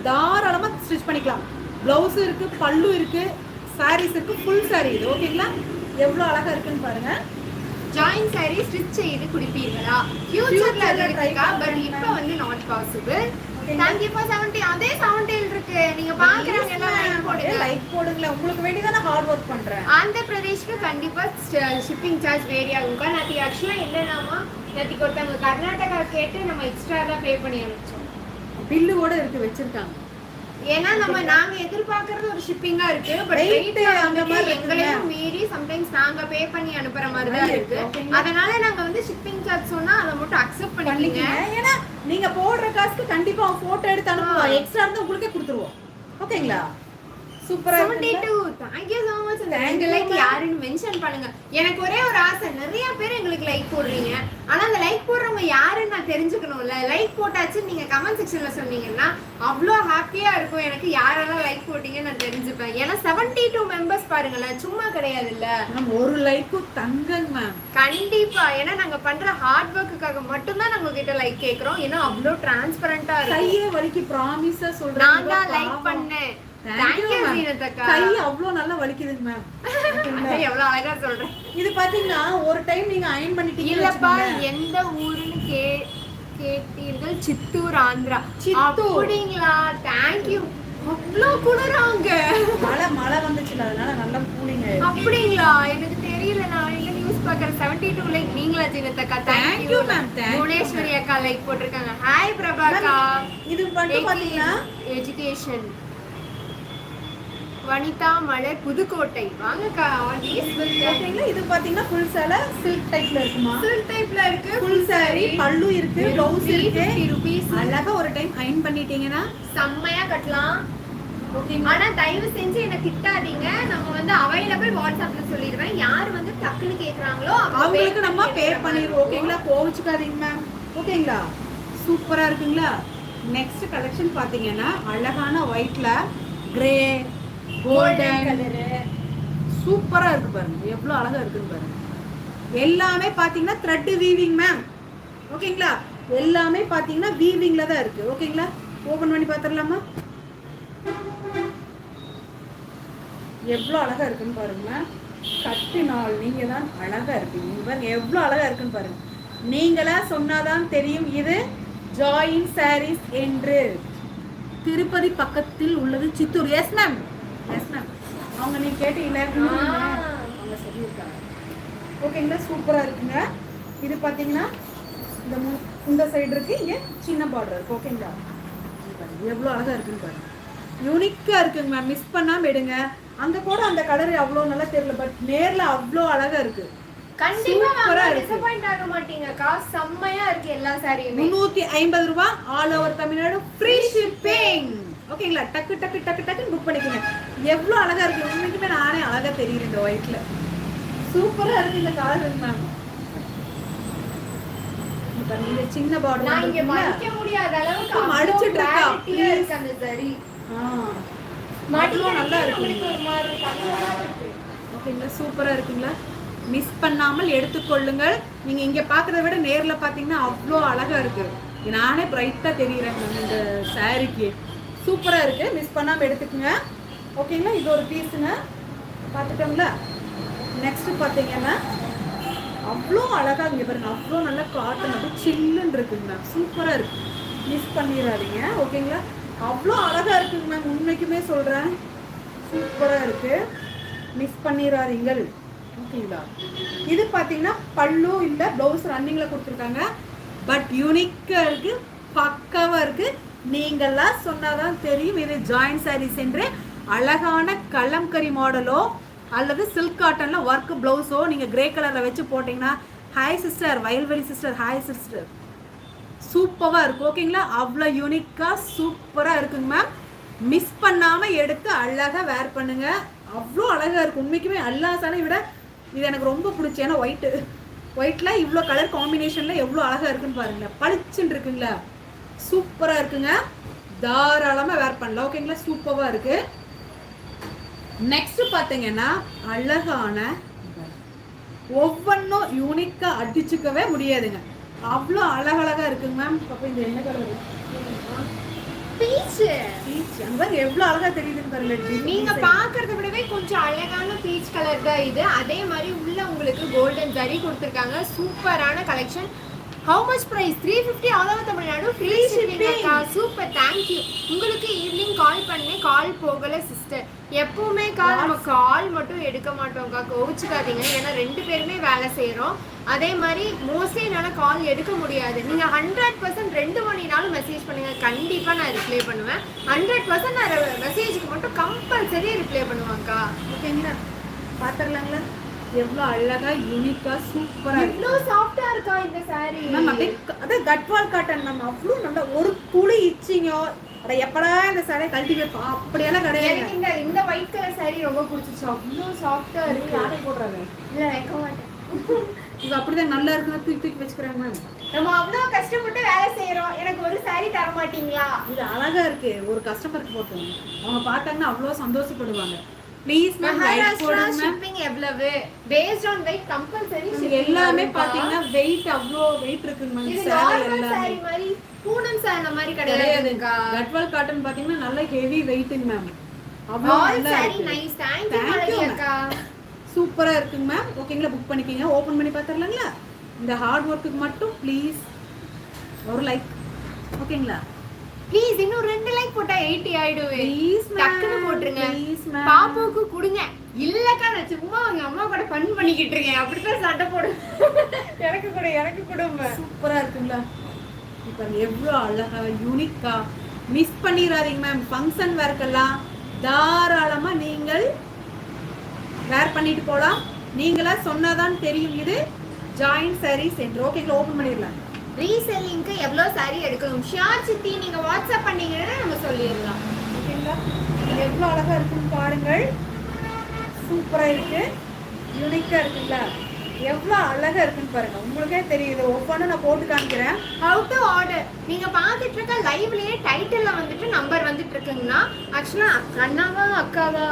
தாராளமா ஸ்டிச் பண்ணிக்கலாம். ப்ளவுஸ் இருக்கு, பல்லு இருக்கு, சாரீஸ் இருக்கு, ஃபுல் சாரி இது. ஓகேங்களா? எவ்வளவு அழகா இருக்குன்னு பாருங்க. ஜாயின் சாரி ஸ்டிச் செய்து குடிப்பீங்களா? ஃபியூச்சர்ல அது இருக்கா, பட் இப்போ வந்து not possible. Thank you for 70. அதே 70 இருக்கு. நீங்க பாக்குறவங்க எல்லாம் லைக் போடுங்க. லைக் போடுங்க. உங்களுக்கு வேண்டி தான் நான் ஹார்ட் வர்க் பண்றேன். ஆந்திர பிரதேஷ்க்கு கண்டிப்பா ஷிப்பிங் சார்ஜ் வேரி ஆகும்க்கா. நான் ஆக்சுவலா என்னன்னாமா நேத்திக்கு ஒருத்தவங்க கர்நாடகா கேட்டு நம்ம எக்ஸ்ட்ரா தான் பே பண்ணி அனுப்பிச்சோம். பில்லு கூட இருக்கு வச்சிருக்காங்க. ஏன்னா நாங்க எதிர்பார்க்கறது ஒரு ஷிப்பிங்கா இருக்கு, பட் வெயிட் அந்த மாதிரி எங்களையும் மீறி சம்டைம்ஸ் நாங்க பே பண்ணி அனுப்புற மாதிரி தான் இருக்கு. அதனால நாங்க வந்து ஷிப்பிங் சார்ஜ் சொன்னா அதை மட்டும் அக்செப்ட் பண்ணிக்கீங்க. ஏன்னா நீங்க போடுற காசுக்கு கண்டிப்பா போட்டோ எடுத்து அனுப்புவோம். எக்ஸ்ட்ரா இருந்தா உங்களுக்கே கொடுத்துருவோம். ஓகேங்களா? சூப்பரா 72. Thank you so much. இந்த லைக் யாருன்னு மென்ஷன் பண்ணுங்க. எனக்கு ஒரே ஒரு ஆசை, நிறைய பேர் எங்களுக்கு லைக் போடுறீங்க, ஆனா அந்த லைக் போடுறவங்க யாருன்னு நான் தெரிஞ்சுக்கணும்ல. லைக் போட்டாச்சு நீங்க கமெண்ட் செக்ஷன்ல சொன்னீங்கன்னா அவ்வளோ ஹாப்பியா இருக்கும் எனக்கு. யாரெல்லாம் லைக் போட்டீங்கன்னு நான் தெரிஞ்சுப்பேன். ஏன்னா 72 மெம்பர்ஸ் பாருங்களேன், சும்மா கிடையாதுல்ல. மேம் ஒரு லைக்கும் தங்கங்க மேம். கண்டிப்பா, ஏன்னா நாங்க பண்ற ஹார்ட் ஒர்க்குக்காக மட்டும்தான் நாங்க கிட்ட லைக் கேக்குறோம். ஏன்னா அவ்வளோ டிரான்ஸ்பரண்டா இருக்கு. கையே வலிக்கு ப்ராமிஸா சொல்றேன். நான் தான் லைக் பண்ணேன். Thank you ஜீனத்தக்கா. கை அவ்வளோ நல்லா வலிக்குதுங்க மேம். எவ்வளவு அழகா சொல்றேன். இது பாத்தீங்கன்னா ஒரு டைம் நீங்க அயன் பண்ணிட்டீங்க. இல்லப்பா, எந்த ஊருன்னு கேட்டீர்கள்? சித்தூர், ஆந்திரா. சித்தூர். அப்படிங்களா? Thank you. அவ்வளோ குளிராங்க. மழை வந்துச்சுல, அதனால நல்லா கூலிங் ஆயிடுச்சு. அப்படிங்களா? எனக்கு தெரியல, நான் இல்ல நியூஸ் பார்க்கறேன். 72 லைக் நீங்களா ஜீனத்தக்கா? Thank you ma'am. புவனேஸ்வரி அக்கா லைக் போட்டிருக்காங்க. ஹாய் பிரபாக்கா. இது வந்து பாத்தீங்கன்னா எஜுகேஷன். வனிதா மலர், புதுக்கோட்டை. வாங்கக்கா. இது பாத்தீங்கன்னா ஃபுல் சேலை சில்க் டைப்ல இருக்குமா? சில்க் டைப்ல இருக்கு. ஃபுல் saree, பல்லு இருக்கு, ப்ளவுஸ் இருக்கு. 50 rupees. அழகா ஒரு டைம் அயன் பண்ணிட்டீங்கன்னா செம்மையா கட்டலாம். ஓகேங்களா? ஆனா தயவு செஞ்சு என்ன திட்டாதீங்க. நம்ம வந்து அவைலபிள் வாட்ஸ்அப்ல சொல்லிடுவேன். யார் வந்து டக்குன்னு கேக்குறாங்களோ அவங்களுக்கு நம்ம பே பண்ணிடுவோம். ஓகேங்களா? கோவிச்சுக்காதீங்க மேம். ஓகேங்களா? சூப்பரா இருக்குங்களா? நெக்ஸ்ட் கலெக்ஷன் பாத்தீங்கன்னா அழகான ஒயிட்ல கிரே கோல்டன் கலரு. சூப்பரா இருக்கு பாருங்க. எவ்வளவு அழகா இருக்குன்னு பாருங்க. எல்லாமே பாத்தீங்கன்னா த்ரெட் வீவிங் மேம். ஓகேங்களா? எல்லாமே பாத்தீங்கன்னா வீவிங்ல தான் இருக்கு. ஓகேங்களா? ஓபன் பண்ணி பாத்துறலாமா? எவ்வளவு அழகா இருக்குன்னு பாருங்க. கட்டினால் நீங்க தான் அழகா இருப்பீங்க. பாருங்க எவ்வளவு அழகா இருக்குன்னு பாருங்க. நீங்களா சொன்னாதான் தெரியும் இது ஜாயின் சாரீஸ் என்று. திருப்பதி பக்கத்தில் உள்ளது Chittoor. Yes ma'am. Yes ma'am. அவங்க நீங்க கேட்டீங்களா? அவங்க சொல்லியிருக்காங்க. ஓகேங்களா? சூப்பரா இருக்குங்க. இது பாத்தீங்கன்னா இந்த சைடு இருக்கு, இங்க சின்ன பார்டர் இருக்கு. ஓகேங்களா? எவ்வளவு அழகா இருக்குன்னு பாருங்க. யூனிக்கா இருக்குங்க மேம். மிஸ் பண்ணாம எடுங்க. அங்க கூட அந்த கலர் அவ்வளவு நல்லா தெரியல, பட் நேர்ல அவ்வளோ அழகா இருக்கு. கண்டிப்பா வாங்க, டிசப்பாயிண்ட் ஆக மாட்டீங்கக்கா. செம்மையா இருக்கு எல்லா சாரியுமே. 350 ரூபாய் all over Tamil Nadu free shipping. ஓகேங்களா? டக்கு டக்கு டக்கு டக்கு புக் பண்ணிக்கோங்க. எவ்வளவு அழகா இருக்கு. உண்மைக்குமே நானே அழகா தெரியுது இந்த ஒயிட்ல. சூப்பரா இருக்கு இந்த கலர் மேம். இந்த சின்ன பார்டர் நான் இங்க மடிக்க முடியாத அளவுக்கு மடிச்சிட்டு இருக்கா இருக்கு அந்த சாரி. மாட்டில நல்லா இருக்கு. ஒரு மாதிரி கலரா இருக்கு. ஓகேங்களா? சூப்பரா இருக்குங்களா? மிஸ் பண்ணாமல் எடுத்துக்கொள்ளுங்கள். நீங்க இங்க பாக்குறத விட நேர்ல பாத்தீங்கன்னா அவ்வளோ அழகா இருக்கு. நானே பிரைட்டா தெரியுறேன் இந்த சாரிக்கு. சூப்பரா இருக்கு. மிஸ் பண்ணாம எடுத்துக்கோங்க. ஓகேங்களா? இது ஒரு பீஸுங்க. பார்த்துட்டோங்களா? நெக்ஸ்ட் பார்த்தீங்கன்னா அவ்வளோ அழகா இங்கே பாருங்க. அவ்வளோ நல்லா காட்டன் வந்து சில்லுன்னு இருக்குங்க மேம். சூப்பராக இருக்கு. மிஸ் பண்ணிடாதீங்க. ஓகேங்களா? அவ்வளோ அழகா இருக்குங்க மேம். உண்மைக்குமே சொல்கிறேன், சூப்பராக இருக்கு. மிஸ் பண்ணிடாதீங்கள். ஓகேங்களா? இது பார்த்தீங்கன்னா பல்லு இல்லை, ப்ளவுஸ் ரன்னிங்கில் கொடுத்துருக்காங்க. பட் யூனிக்காக இருக்கு, பக்காவாக இருக்கு. நீங்கள்லாம் சொன்னாதான் தெரியும் இது ஜாயின் சாரீஸ் என்று. அழகான கலம்கரி மாடலோ அல்லது சில்க் காட்டன்ல ஒர்க் பிளவுஸோ நீங்க கிரே கலர்ல வச்சு போட்டீங்கன்னா, ஹாய் சிஸ்டர், வயல்வெளி சிஸ்டர், ஹாய் சிஸ்டர், சூப்பரா இருக்கும். ஓகேங்களா? அவ்வளோ யூனிக்கா சூப்பரா இருக்குங்க மேம். மிஸ் பண்ணாம எடுத்து அழகா வேர் பண்ணுங்க. அவ்வளோ அழகா இருக்கும். உண்மைக்குமே எல்லா சாரியை விட இது எனக்கு ரொம்ப பிடிச்சி. ஏன்னா ஒயிட்ல இவ்வளோ கலர் காம்பினேஷன்ல எவ்வளோ அழகா இருக்குன்னு பாருங்களேன். பளிச்சுன்னு இருக்குங்களா? சூப்பரா இருக்குங்க. தாராளமா வேர் பண்ணலாம். ஓகேங்களா? சூப்பரா இருக்கு. நெக்ஸ்ட் பாத்தீங்கன்னா அழகான ஒவ்வொன்றும் யூனிக்கா அடிச்சுக்கவே முடியாதுங்க. அவ்வளோ அழகழகா இருக்குங்க மேம். அப்போ இந்த என்ன கலர்? பீச். அங்க எவ்வளவு அழகா தெரியுதுன்னு பாருங்க. நீங்க பாக்குறத விடவே கொஞ்சம் அழகான பீச் கலர் தான் இது. அதே மாதிரி உள்ள உங்களுக்கு கோல்டன் ஜரி கொடுத்துருக்காங்க. சூப்பரான collection. How much price? 350 all over Tamil Nadu free shipping. Super, thank you. உங்களுக்கு ஈவினிங் கால் பண்ணி கால் போகல சிஸ்டர். எப்பவுமே நம்ம கால் மட்டும் எடுக்க மாட்டோம்க்கா, கோவிச்சுக்காதீங்க. ஏன்னா 2 பேருமே வேலை செய்யறோம். அதே மாதிரி மோஸ்ட்லி என்னால கால் எடுக்க முடியாது. நீங்க 100% 2 மணினாலும் மெசேஜ் பண்ணுங்க, கண்டிப்பா நான் ரிப்ளை பண்ணுவேன். 100% நான் மெசேஜுக்கு மட்டும் கம்பல்சரி ரிப்ளை பண்ணுவாங்கக்கா. ஓகேங்களா? பாத்துறலாங்களா? எவ்வளவு அழகா யூனிக்கா சூப்பரா இருக்கு. இவ்ளோ சாஃப்ட்டா இருக்கா இந்த saree. மேம் அப்படியே அத கட்வால் காட்டன் மேம். அவ்வளோ நல்ல ஒரு துளி இச்சிங்கோ அட எப்படா இந்த saree கழட்டி வைப்பா அப்படியெல்லாம் கிடையாது. எனக்கு இந்த ஒயிட் கலர் saree ரொம்ப பிடிச்சிச்சு. அவ்வளோ சாஃப்ட்டா இருக்கு. யாரே போடுறாங்க? இல்ல வைக்க மாட்டேன். இது அப்படிதான் நல்லா இருக்குன்னு தூக்கி வச்சுக்கிறாங்க மேம். நம்ம அவ்வளோ கஷ்டப்பட்டு வேலை செய்யறோம், எனக்கு ஒரு saree தர மாட்டீங்களா? இது அழகா இருக்கு. ஒரு கஸ்டமருக்கு போட்டோம், அவங்க பார்த்தாங்கன்னா அவ்வளோ சந்தோஷப்படுவாங்க. ப்ளீஸ் மேம் லைக் மகாராஷ்டிரா போடுங்க மேம். ஷிப்பிங் எவ்வளவு based on weight compulsory இது shipping எல்லாமே வரும்பா. பாத்தீங்கன்னா வெயிட் அவ்வளோ வெயிட் இருக்குங்க மேம். இது சாரி நார்மல் எல்லாமே saree மாதிரி பூனம் saree மாதிரி கிடையாது. கிடையாதுக்கா. கட்வால் காட்டன் பாத்தீங்கன்னா நல்ல ஹெவி வெயிட்ங்க மேம். அவ்வளோ All நல்லா saree இருக்கு. nice. Thank you Thank you, Malathi அக்கா. சூப்பரா இருக்குங்க மேம். ஓகேங்களா, புக் பண்ணிக்கங்க. ஓபன் பண்ணி பாத்துறலாங்களா? இந்த ஹார்ட் ஒர்க்குக்கு மட்டும் ப்ளீஸ் ஒரு லைக். ஓகேங்களா? ப்ளீஸ் இன்னும் 2 லைக் போட்டா 80 ஆயிடுவே. ப்ளீஸ் டக்குனு போட்டுருங்க. Please ma'am. பாப்பாவுக்கு கொடுங்க. இல்லக்கா நான் சும்மா அவங்க அம்மா கூட ஃபன் பண்ணிக்கிட்டு இருக்கேன். அப்படிதான் சண்டை போடு. எனக்கு கொடுங்க. சூப்பரா இருக்குங்களா? இப்போ எவ்வளோ அழகா யூனிக்கா மிஸ் பண்ணிடாதீங்க மேம். ஃபங்க்ஷன் வேர்க்கெல்லாம் தாராளமா நீங்கள் வேர் பண்ணிட்டு போலாம். நீங்களா சொன்னாதான் தெரியும் இது ஜாயிண்ட் சாரீஸ் என்று. ஓகேங்களா, ஓபன் பண்ணிடலாம். ரீசெல்லிங்க்கு எவ்வளவு saree எடுக்கணும்? ஷியார் சித்தி நீங்க வாட்ஸ்அப் பண்ணீங்கன்னா நம்ம சொல்லிடலாம். ஓகேங்களா, இது எவ்வளோ அழகா இருக்குன்னு பாருங்கள். சூப்பரா இருக்கு, யூனிக்கா இருக்குங்களா? எவ்வளோ அழகா இருக்குன்னு பாருங்க. உங்களுக்கே தெரியுது. ஒவ்வொன்றும் நான் போட்டு காமிக்கிறேன். How to order நீங்க பாத்துட்டு இருக்க லைவ்லயே டைட்டில்ல வந்துட்டு நம்பர் வந்துட்டு இருக்குங்கன்னா ஆக்சுவலா அண்ணாவா அக்காவா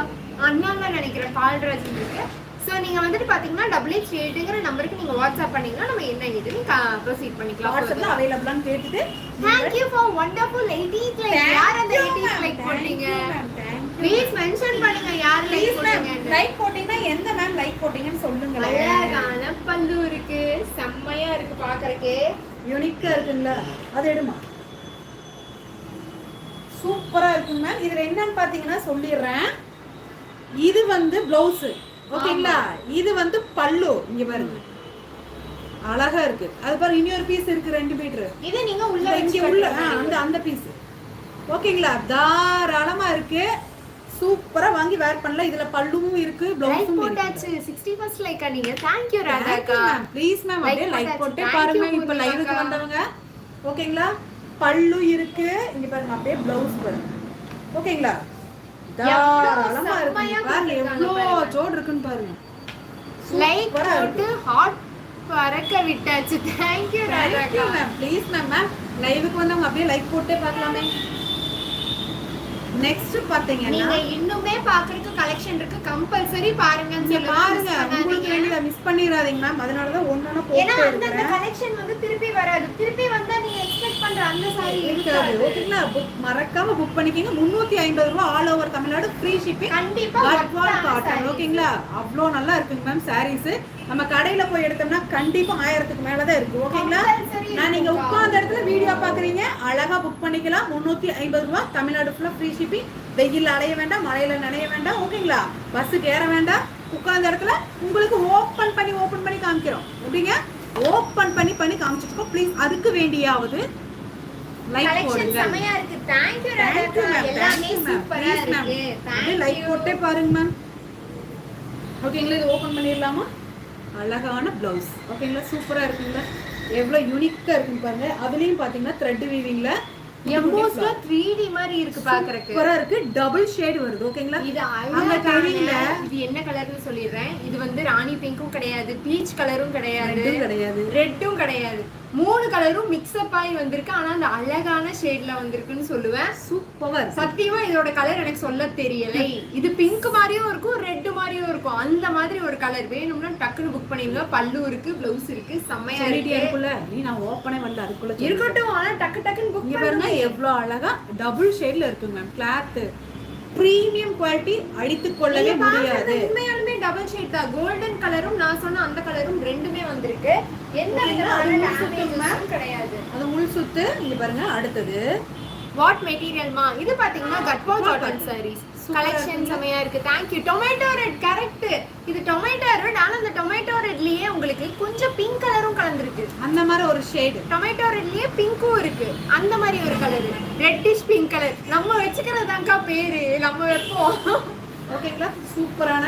அண்ணாவா நினைக்கிறேன் பால்ராஜ் இருக்கு. சோ நீங்க வந்துட்டு பாத்தீங்கன்னா 8888ங்கிற நம்பருக்கு நீங்க வாட்ஸ்அப் பண்ணீங்கன்னா நம்ம என்ன இதுன்னு ப்ரோசீட் பண்ணிக்கலாம். வாட்ஸ்அப்ல அவைலபிளான்னு கேட்டுட்டு Thank you for wonderful 80th like. யார் அந்த 80th லைக் போட்டீங்க? ப்ளீஸ் மென்ஷன் பண்ணுங்க யார் லைக் போட்டீங்க. லைக் போட்டீங்கன்னா எந்த மேம் லைக் போட்டீங்கன்னு சொல்லுங்க. அழகான பல்லு இருக்கு, செம்மையா இருக்கு பாக்குறதுக்கு. யூனிக்கா இருக்குங்களா? அது எடுமா. சூப்பரா இருக்குங்க மேம். இதுல என்னன்னு பாத்தீங்கன்னா சொல்லிடுறேன். இது வந்து பிளவுஸ். ஓகேங்களா, இது வந்து பல்லு. இங்க பாருங்க அழகா இருக்கு. அது பாருங்க இன்னொரு பீஸ் இருக்கு 2 மீட்டர். இது நீங்க உள்ள இங்க உள்ள அந்த பீஸ். ஓகேங்களா, தாராளமா இருக்கு. சூப்பரா வாங்கி வேர் பண்ணலாம். இதுல பல்லுவும் இருக்கு, பிளவுஸும் போட்டாச்சு. இருக்கு. 61st லைக்கா நீங்க. Thank you ராதாக்கா. ப்ளீஸ் மேம் அப்படியே லைக் போட்டு பாருங்க. இப்ப லைவுக்கு வந்தவங்க. ஓகேங்களா, பல்லு இருக்கு. இங்க பாருங்க அப்படியே பிளவுஸ் பாருங்க. ஓகேங்களா, தாராளமா இருக்கு. பாருங்க எவ்வளவு ஜோடு இருக்குன்னு பாருங்க. லைக் போட்டு ஹாட் பறக்க விட்டாச்சு. Thank you ராதாக்கா. ப்ளீஸ் மேம் லைவுக்கு வந்தவங்க அப்படியே லைக் போட்டே பார்க்கலாமே. நெக்ஸ்ட் பாத்தீங்கன்னா நீங்க இன்னுமே பாக்குறதுக்கு கலெக்ஷன் இருக்கு. கம்பல்சரி பாருங்கன்னு இங்க சொல்லுங்க. பாருங்க, உங்களுக்கு வேண்டியத மிஸ் பண்ணிராதீங்க மேம். அதனால தான் ஒண்ணொண்ணா ஏன்னா போட்டு அந்த இருக்கேன். கலெக்ஷன் வந்து திருப்பி வராது. திருப்பி வந்தா நீங்க எக்ஸ்பெக்ட் பண்ற அந்த சாரி இருக்காது. ஓகேங்களா, மறக்காம புக் பண்ணிக்கங்க. 350 ரூபாய் all over Tamil Nadu free shipping. கண்டிப்பா கட்வால் காட்டன். ஓகேங்களா, அவ்வளோ நல்லா இருக்குங்க மேம் சாரீஸ். நம்ம கடையில போய் எடுத்தோம்னா கண்டிப்பா 1000க்கு மேல தான் இருக்கு. ஓகேங்களா, நான் நீங்க உட்கார்ந்த இடத்துல வீடியோ பாக்குறீங்க, அழகா புக் பண்ணிக்கலாம். 350 ரூபாய் தமிழ்நாடு ஃபுல்லா ஃப்ரீ ஷிப்பிங். வெயில் அலைய வேண்டாம், மழையில நனைய வேண்டாம். ஓகேங்களா, பஸ்ஸுக்கு ஏற வேண்டாம். உட்கார்ந்த இடத்துல உங்களுக்கு ஓபன் பண்ணி காமிக்கிறோம். எப்படிங்க ஓபன் பண்ணி காமிச்சிருக்கோம். ப்ளீஸ் அதுக்கு வேண்டியாவது லைக் கலெக்ஷன் போடுங்க. செமையா இருக்கு. Thank you ராதாக்கா. எல்லாமே சூப்பரா இருக்கு. Thank like you. போட்டே பாருங்க மேம். ஓகேங்களா, இது ஓபன் பண்ணிடலாமா? அழகான பிளவுஸ். ஓகேங்களா, சூப்பரா இருக்குங்களா? எவ்வளவு யூனிக்கா இருக்குன்னு பாருங்க. அதுலயும் பாத்தீங்கன்னா த்ரெட் வீவிங்ல எம்போஸ்ல 3D மாதிரி இருக்கு பாக்குறதுக்கு. சூப்பரா இருக்கு. டபுள் ஷேட் வருது. ஓகேங்களா, இது அந்த ட்ரெயின்ல இது என்ன கலர்னு சொல்லிடுறேன். இது வந்து ராணி பிங்க்கும் கிடையாது, பீச் கலரும் கிடையாது, ரெட்டும் கிடையாது, ரெட்டும் கிடையாது. 3 கலரும் மிக்ஸ் அப் ஆகி வந்திருக்கு. ஆனா அந்த அழகான ஷேட்ல வந்திருக்குன்னு சொல்லுவேன். சூப்பரா சத்தியமா இதோட கலர் எனக்கு சொல்ல தெரியலை. இது பிங்க் மாதிரியும் இருக்கும், ரெட் மாதிரியும் இருக்கும். அந்த மாதிரி ஒரு கலர் வேணும்னா டக்குன்னு புக் பண்ணிடுங்க. பல்லு இருக்கு, பிளவுஸ் இருக்கு, செம்மையா இருக்கு. இருக்குல்ல. நீ நான் ஓபனே பண்ணல, அதுக்குள்ள இருக்கட்டும். ஆனா டக்குன்னு புக் பாருங்க எவ்வளவு அழகா டபுள் ஷேட்ல இருக்குங்க மேம். கிளாத் பிரீமியம் குவாலிட்டி, அடித்துக் கொள்ளவே முடியாது. உண்மையாலுமே டபுள் ஷேட் தான். கோல்டன் கலரும் நான் சொன்ன அந்த கலரும் ரெண்டுமே வந்திருக்கு. எந்த விதமான கிடையாது. அது முள் சுத்து. இங்க பாருங்க அடுத்தது வாட் மெட்டீரியல்மா? இது பாத்தீங்கன்னா கட்வால் காட்டன் சாரீஸ் கலெக்ஷன் செமையா இருக்கு. Thank you. Tomato red correct. இது டொமேட்டோ ரெட். ஆனா அந்த டொமேட்டோ ரெட்லயே உங்களுக்கு கொஞ்சம் பிங்க் கலரும் கலந்துருக்கு. அந்த மாதிரி ஒரு ஷேட். டொமேட்டோ ரெட்லயே பிங்க்கும் இருக்கு. அந்த மாதிரி ஒரு கலர், ரெட்டிஷ் பிங்க் கலர். நம்ம வச்சுக்கிறதாங்கா பேரு, நம்ம வைப்போம். ஓகேங்களா, சூப்பரான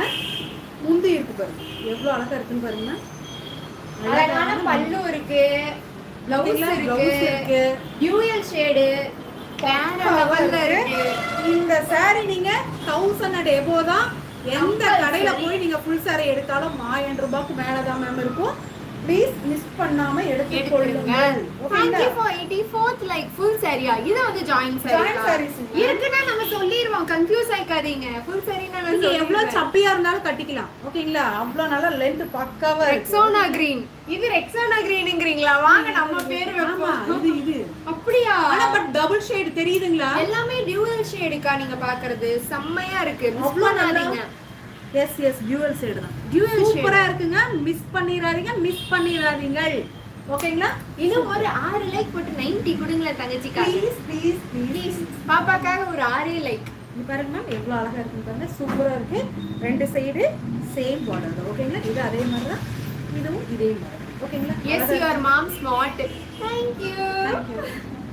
முந்து இருக்கு பாருங்க. எவ்வளவு அழகா இருக்குன்னு பாருங்க. அழகான பல்லு இருக்கு, பிளவுஸ் இருக்கு, டியூயல் ஷேடு, இந்த saree நீங்க 1000 and above தான். எந்த கடையில போய் நீங்க ஃபுல் saree எடுத்தாலும் 1000 ரூபாய்க்கு மேல தான் மேம் இருக்கும். ப்ளீஸ் மிஸ் பண்ணாம எடுத்து எடுத்துருங்க. Thank you for 84th like full saree. இது வந்து joint Joint saree. sarees. இருக்குன்னா நம்ம சொல்லிடுவோம், கன்ஃபியூஸ் ஆயிக்காதீங்க. full saree நான் நீங்க எவ்வளவு சப்பியா இருந்தாலும் கட்டிக்கலாம். ஓகேங்களா? அவ்வளவு நல்லா லென்த் பக்காவா இருக்கு. Rexona green. இது ரெக்ஸோனா கிரீன்ங்கறீங்களா? வாங்க நம்ம பேர் ஆமா, வைப்போம். இது அப்படியா? ஆனா பட் டபுள் ஷேட் தெரியுதுங்களா? எல்லாமே டியூவல் ஷேடுக்கா நீங்க பாக்குறது. செம்மையா இருக்கு. மிஸ் அவ்வளவு நல்லா பண்ணாதீங்க. எஸ் டியூவல் ஷேட் தான். Dual shade. சூப்பரா இருக்குங்க. மிஸ் பண்ணிராதீங்க. ஓகேங்களா? இன்னும் ஒரு 6 லைக் போட்டு 90 கொடுங்களேன் தங்கச்சிக்காக. ப்ளீஸ் பாப்பாக்காக ஒரு 6 லைக். இது பாருங்க மேம் எவ்வளவு அழகா இருக்குன்னு பாருங்க. சூப்பரா இருக்கு. ரெண்டு சைடு சேம் பார்டர் தான். ஓகேங்களா? இது அதே மாதிரி தான். இதுவும் இதே மாதிரி. ஓகேங்களா? Yes your ma'am smart. Thank you.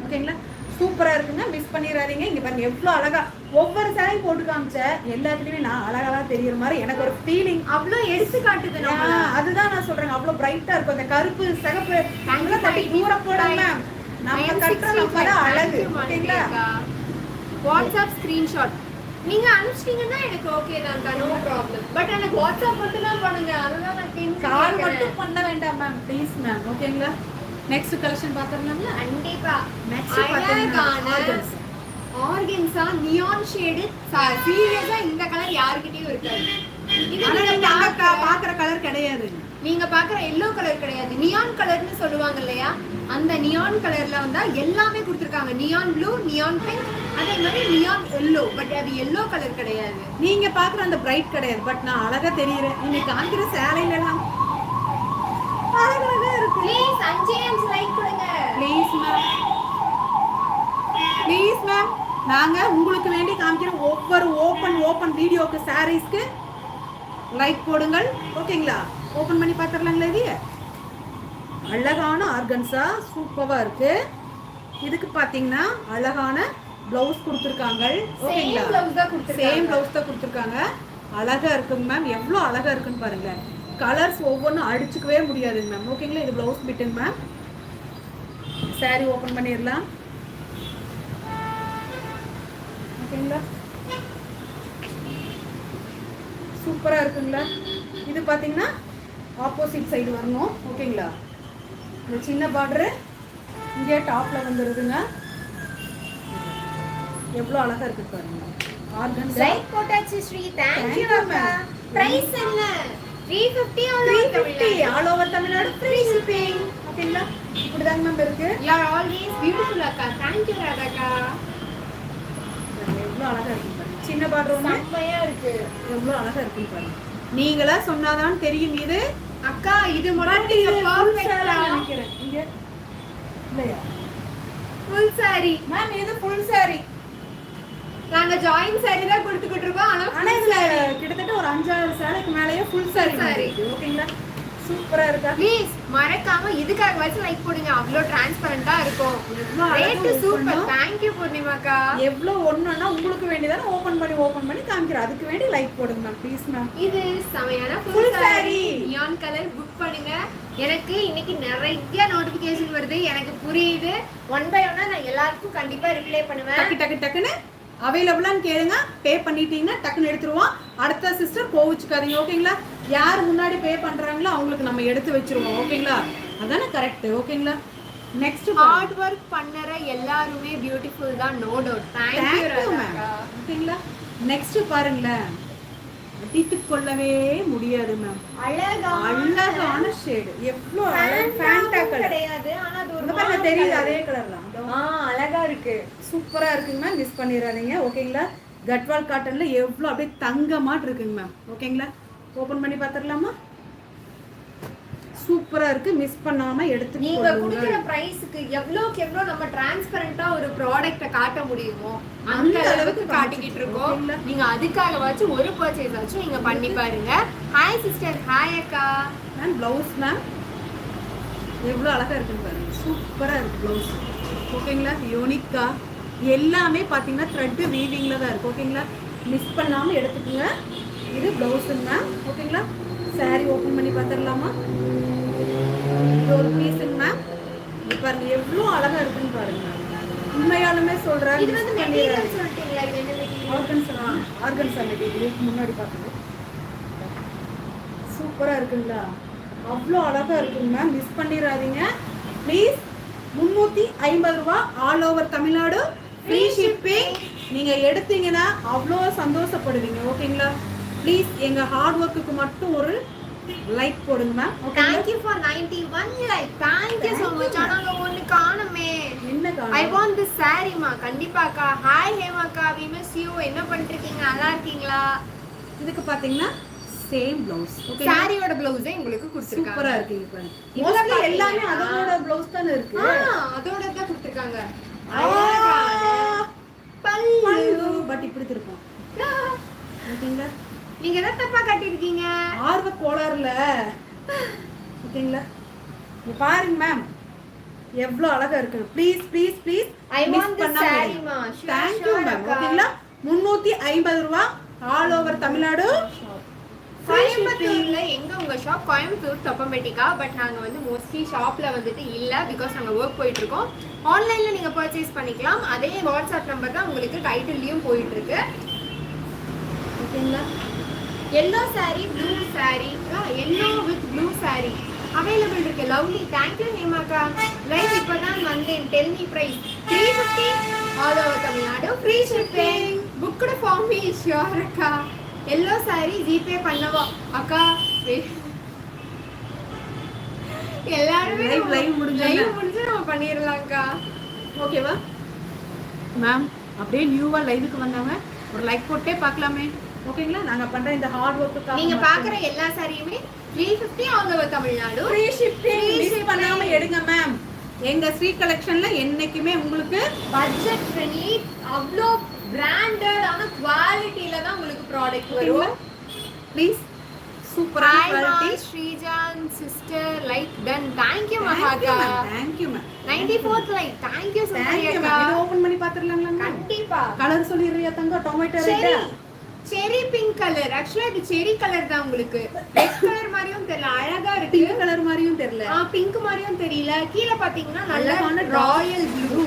ஓகேங்களா? சூப்பரா இருக்குங்க. மிஸ் பண்ணிராதீங்க. இங்க பாருங்க எவ்வளவு அழகா ஒவ்வொரு saree போட்டு காமிச்ச எல்லாத்துலயுமே நான் அழகா தெரியுற மாதிரி எனக்கு ஒரு ஃபீலிங். அவ்ளோ எடுத்து காட்டுது நம்ம. அதுதான் நான் சொல்றேன். அவ்வளவு பிரைட்டா இருக்கும். அந்த கருப்பு சிகப்பு அங்கெல்லாம் தட்டி தூர போடாம நம்ம கட்டுற நம்ம தான் அழகு. ஓகேங்களா? வாட்ஸ்அப் ஸ்கிரீன்ஷாட் நீங்க அனுப்பிச்சிட்டீங்கன்னா எனக்கு ஓகே தான், நோ ப்ராப்ளம். பட் எனக்கு வாட்ஸ்அப் மட்டும் தான் பண்ணுங்க. அதுதான் நான் கால் மட்டும் பண்ண வேண்டாம் மேம், ப்ளீஸ் மேம். ஓகேங்களா? நெக்ஸ்ட் கலெக்ஷன் பாத்துறலாம்ல? கண்டிப்பா. நெக்ஸ்ட் பாத்தீங்கன்னா அழகான ஆர்கன்ஸா நியான் ஷேடு. சீரியஸா இந்த கலர் யார்கிட்டயும் இருக்காது. இது நீங்க பாக்குற கலர் கிடையாது. நீங்க பாக்குற எல்லோ கலர் கிடையாது, நியான் கலர்னு சொல்லுவாங்க இல்லையா, அந்த நியான் கலர்ல வந்தா எல்லாமே கொடுத்திருக்காங்க. நியான் ப்ளூ, நியான் பிங்க், அதே மாதிரி நியான் எல்லோ. பட் அது எல்லோ கலர் கிடையாது. நீங்க பாக்குற அந்த பிரைட் கிடையாது. பட் நான் அழகா தெரியுறேன். நீங்க காமிக்கிற சேலையில எல்லாம் அழகா இருக்கு. ப்ளீஸ் 5 லைக் கொடுங்க. ப்ளீஸ் மேம் நாங்க உங்களுக்கு வேண்டி காமிக்கிற ஒவ்வொரு ஓபன் வீடியோக்கு சாரீஸ்க்கு லைக் போடுங்கள். ஓகேங்களா? ஓபன் பண்ணி பாத்துறலாங்களா? இது அழகான ஆர்கன்ஸா சூப்பரா இருக்கு. இதுக்கு பாத்தீங்கன்னா அழகான பிளவுஸ் கொடுத்திருக்காங்க. ஓகேங்களா? சேம் பிளவுஸ் தான் கொடுத்திருக்காங்க. அழகா இருக்குங்க மேம். எவ்வளவு அழகா இருக்குன்னு பாருங்க. கலர்ஸ் ஒவ்வொன்றும் அடிச்சுக்கவே முடியாதுங்க மேம். ஓகேங்களா? இது பிளவுஸ் பிட்டுங்க மேம். சாரி ஓபன் பண்ணிடலாம். ஓகேங்களா? சூப்பரா இருக்குங்களா? இது பாத்தீங்கன்னா ஆப்போசிட் சைடு வரணும். ஓகேங்களா? இந்த சின்ன பார்டர் இங்கே டாப்ல வந்துருதுங்க. எவ்வளவு அழகா இருக்கு பாருங்க. ஆர்கன்ஸா லைக் போட்டாச்சு ஸ்ரீ. Thank you அக்கா. பிரைஸ் என்ன? 350 all over Tamil Nadu free shipping. ஓகேங்களா? இப்படிதாங்க மேம் இருக்கு. You are always beautiful அக்கா. Thank you ராதாக்கா. எவ்வளவு அழகா இருக்கு பாருங்க. சின்ன பார்டர் ஒண்ணு செம்மையா இருக்கு. எவ்வளவு அழகா இருக்குன்னு பாருங்க. நீங்களா சொன்னாதான் தெரியும். இது அக்கா இது மட்டும் நீங்க பெர்ஃபெக்ட்டா நினைக்கிறேன். இங்க இல்லையா ஃபுல் saree. மேம் இது ஃபுல் saree. நாங்க ஜாயின் saree தான் கொடுத்துக்கிட்டு இருக்கோம். ஆனா இதுல கிட்டத்தட்ட ஒரு 5-6 சாரிக்கு மேலயே ஃபுல் saree. ஓகேங்களா? சூப்பரா இருக்கா? ப்ளீஸ் மறக்காம இதுக்காக வச்சு லைக் போடுங்க. அவ்ளோ டிரான்ஸ்பரண்டா இருக்கும். Rate super. Thank you பூர்ணிமாக்கா. எவ்வளவு ஒண்ணுன்னா உங்களுக்கு வேண்டியதான ஓபன் பண்ணி காமிக்கிறேன். அதுக்கு வேண்டி லைக் போடுங்க மேம், ப்ளீஸ் மேம். இது சமையான Full full saree. saree neon colour book பண்ணுங்க. எனக்கு இன்னைக்கு நிறைய நோட்டிபிகேஷன் வருது. எனக்கு புரியுது. ஒன் பை ஒன்னா நான் எல்லாருக்கும் கண்டிப்பா ரிப்ளை பண்ணுவேன். டக்குன்னு அவைலபிளான்னு கேளுங்க. பே பண்ணிட்டீங்கன்னா டக்குன்னு எடுத்துருவோம். அடுத்த சிஸ்டர் கோவிச்சுக்காதீங்க. ஓகேங்களா? யார் முன்னாடி பே பண்றாங்களோ அவங்களுக்கு நம்ம எடுத்து வச்சிருவோம். ஓகேங்களா? அதானே கரெக்ட். ஓகேங்களா? நெக்ஸ்ட் ஹார்ட் ஒர்க் பண்ணற எல்லாருமே பியூட்டிஃபுல் தான், நோ டவுட். Thank you ராதாக்கா. ஓகேங்களா? நெக்ஸ்ட் பாருங்களேன். அடித்துக் கொள்ளவே முடியாது மேம். அழகான ஷேட். எவ்வளவு ஃபேண்டா கலர் கிடையாது, ஆனா அது ஒரு பாருங்க தெரியுது. அதே கலர் தான். அழகா இருக்கு. சூப்பரா இருக்குங்க மேம். மிஸ் பண்ணிடாதீங்க. ஓகேங்களா? கட்வால் காட்டன்ல எவ்வளவு அப்படியே தங்கமாட்டு இருக்குங்க மேம். ஓகேங்களா? ஓபன் பண்ணி பாத்துறலாமா? சூப்பரா இருக்கு. மிஸ் பண்ணாம எடுத்து நீங்க குடுக்குற பிரைஸ்க்கு எவ்வளவுக்கு எவ்வளவு நம்ம டிரான்ஸ்பரண்டா ஒரு ப்ராடக்ட்ட காட்ட முடியுமோ அந்த அளவுக்கு காட்டிக்கிட்டு இருக்கோம். நீங்க அதுக்காகவாச்சும் ஒரு பர்ச்சேஸ் ஆச்சும் நீங்க பண்ணி பாருங்க. Hi sister. ஹாய் அக்கா. மேம் பிளவுஸ் மேம் எவ்வளவு அழகா இருக்குன்னு பாருங்க. சூப்பரா இருக்கு பிளவுஸ். ஓகேங்களா? யூனிக்கா எல்லாமே பாத்தீங்கன்னா த்ரெட் வீவிங்ல தான் இருக்கு. ஓகேங்களா? மிஸ் பண்ணாம எடுத்துக்கோங்க. இது பிளவுஸ் மேம். ஓகேங்களா? சாரி ஓபன் பண்ணி பாத்துடலாமா? இது ஒரு பீஸுங்க மேம். இது பாருங்க எவ்வளவு அழகா இருக்குன்னு பாருங்க. உண்மையாலுமே சொல்றேன். இது வந்து மெட்டீரியல் சொல்லிட்டீங்களா? இது என்ன மெட்டீரியல்? ஆர்கன்ஸா மெட்டீரியல் முன்னாடி பாருங்க. சூப்பரா இருக்குங்களா? அவ்வளோ அழகா இருக்குங்க மேம், மிஸ் பண்ணிடாதீங்க ப்ளீஸ். 350 ரூபா, all over Tamil Nadu, free shipping. நீங்க எடுத்தீங்கன்னா அவ்வளோ சந்தோஷப்படுவீங்க. ஓகேங்களா? ப்ளீஸ் எங்க ஹார்ட் ஒர்க்குக்கு மட்டும் ஒரு லைக் போடுங்க ma'am. Okay, Thank you for 91 like. Thank you so much. ஆனா அங்க ஒண்ணு காணுமே. என்ன I want this saree மா. கண்டிப்பாக்கா. ஹாய் ஹேமாக்கா, we miss you. என்ன பண்ணிட்டு இருக்கீங்க? நல்லா இருக்கீங்களா? இதுக்கு பாத்தீங்கன்னா சேம் ப்ளவுஸ். ஓகே, சாரியோட ப்ளவுஸே உங்களுக்கு கொடுத்திருக்காங்க. சூப்பரா இருக்கு. இப்போ மோஸ்ட்லி எல்லாமே அதோட ப்ளவுஸ் தான இருக்கு. அதோட தான் கொடுத்திருக்காங்க. பல்லு பட் இப்படி திருப்போம். ஓகேங்களா? நீங்க என்ன தப்பா கட்டிருக்கீங்க? ஆர்வ கோளாறுல. ஓகேங்களா? இங்க பாருங்க மேம், எவ்வளவு அழகா இருக்கு. Please please please I want this saree மா. Thank you ma'am. ஓகேங்களா? 350 ரூபா, ஆல் ஓவர் தமிழ்நாடு. கோயம்புத்தூர்ல எங்க உங்க ஷாப்? கோயம்புத்தூர் தொப்பமேட்டிக்கா. பட் நாங்க வந்து மோஸ்ட்லி ஷாப்ல வந்துட்டு இல்ல, பிகாஸ் நாங்க ஒர்க் போயிட்டு இருக்கோம். ஆன்லைன்ல நீங்க பர்ச்சேஸ் பண்ணிக்கலாம். அதே வாட்ஸ்அப் நம்பர் தான் உங்களுக்கு டைட்டில்லயும் போயிட்டு இருக்கு. ஓகேங்களா? Yellow saree, blue saree, yellow with blue saree available இருக்கு. லவ்லி. தேங்க்யூ ஹேமாக்கா. லைவ் இப்பதான் வந்தேன். Tell me price. 350 all over Tamil Nadu, free shipping. Booked for me sure அக்கா. எல்லோ saree ஜிபே பண்ணவா அக்கா? எல்லாரும் லைவ் முடிஞ்சு நம்ம பண்ணிடலாம்க்கா. ஓகேவா மேம்? அப்படியே நியூவா லைவுக்கு வந்தவங்க ஒரு லைக் போட்டே பார்க்கலாமே. ஓகேங்களா? நாங்க பண்ற இந்த ஹார்ட் ஒர்க்குக்காக நீங்க பாக்குற எல்லா சாரியுமே 350 all over Tamil Nadu, free shipping. Miss பண்ணாம எடுங்க மேம். எங்க ஸ்ரீ கலெக்ஷன்ல என்னைக்குமே உங்களுக்கு பட்ஜெட் ஃப்ரெண்ட்லி, அவ்ளோ பிராண்டடான குவாலிட்டில தான் உங்களுக்கு ப்ராடக்ட் வரும். ப்ளீஸ் சூப்பரான hi quality. Srijan sister like done. Thank you மகாக்கா. Thank you ma'am. 94th like. Thank you thank you சுப்ரியாக்கா. மேம். இது ஓபன் பண்ணி பாத்துறலாம்ல மேம்? கண்டிப்பா. கலர் சொல்லிடுறியா தங்க? டொமேட்டோ செரி ரெட், செரி பிங்க் கலர். ஆக்சுவலா இது செரி கலர் தான். உங்களுக்கு ரெட் கலர் மாதிரியும் தெரியல, அழகா இருக்கு. பிங்க் கலர் மாதிரியும் தெரியல. பிங்க் மாதிரியும் தெரியல. கீழ பாத்தீங்கன்னா அழகான நல்ல ராயல் ப்ளூ,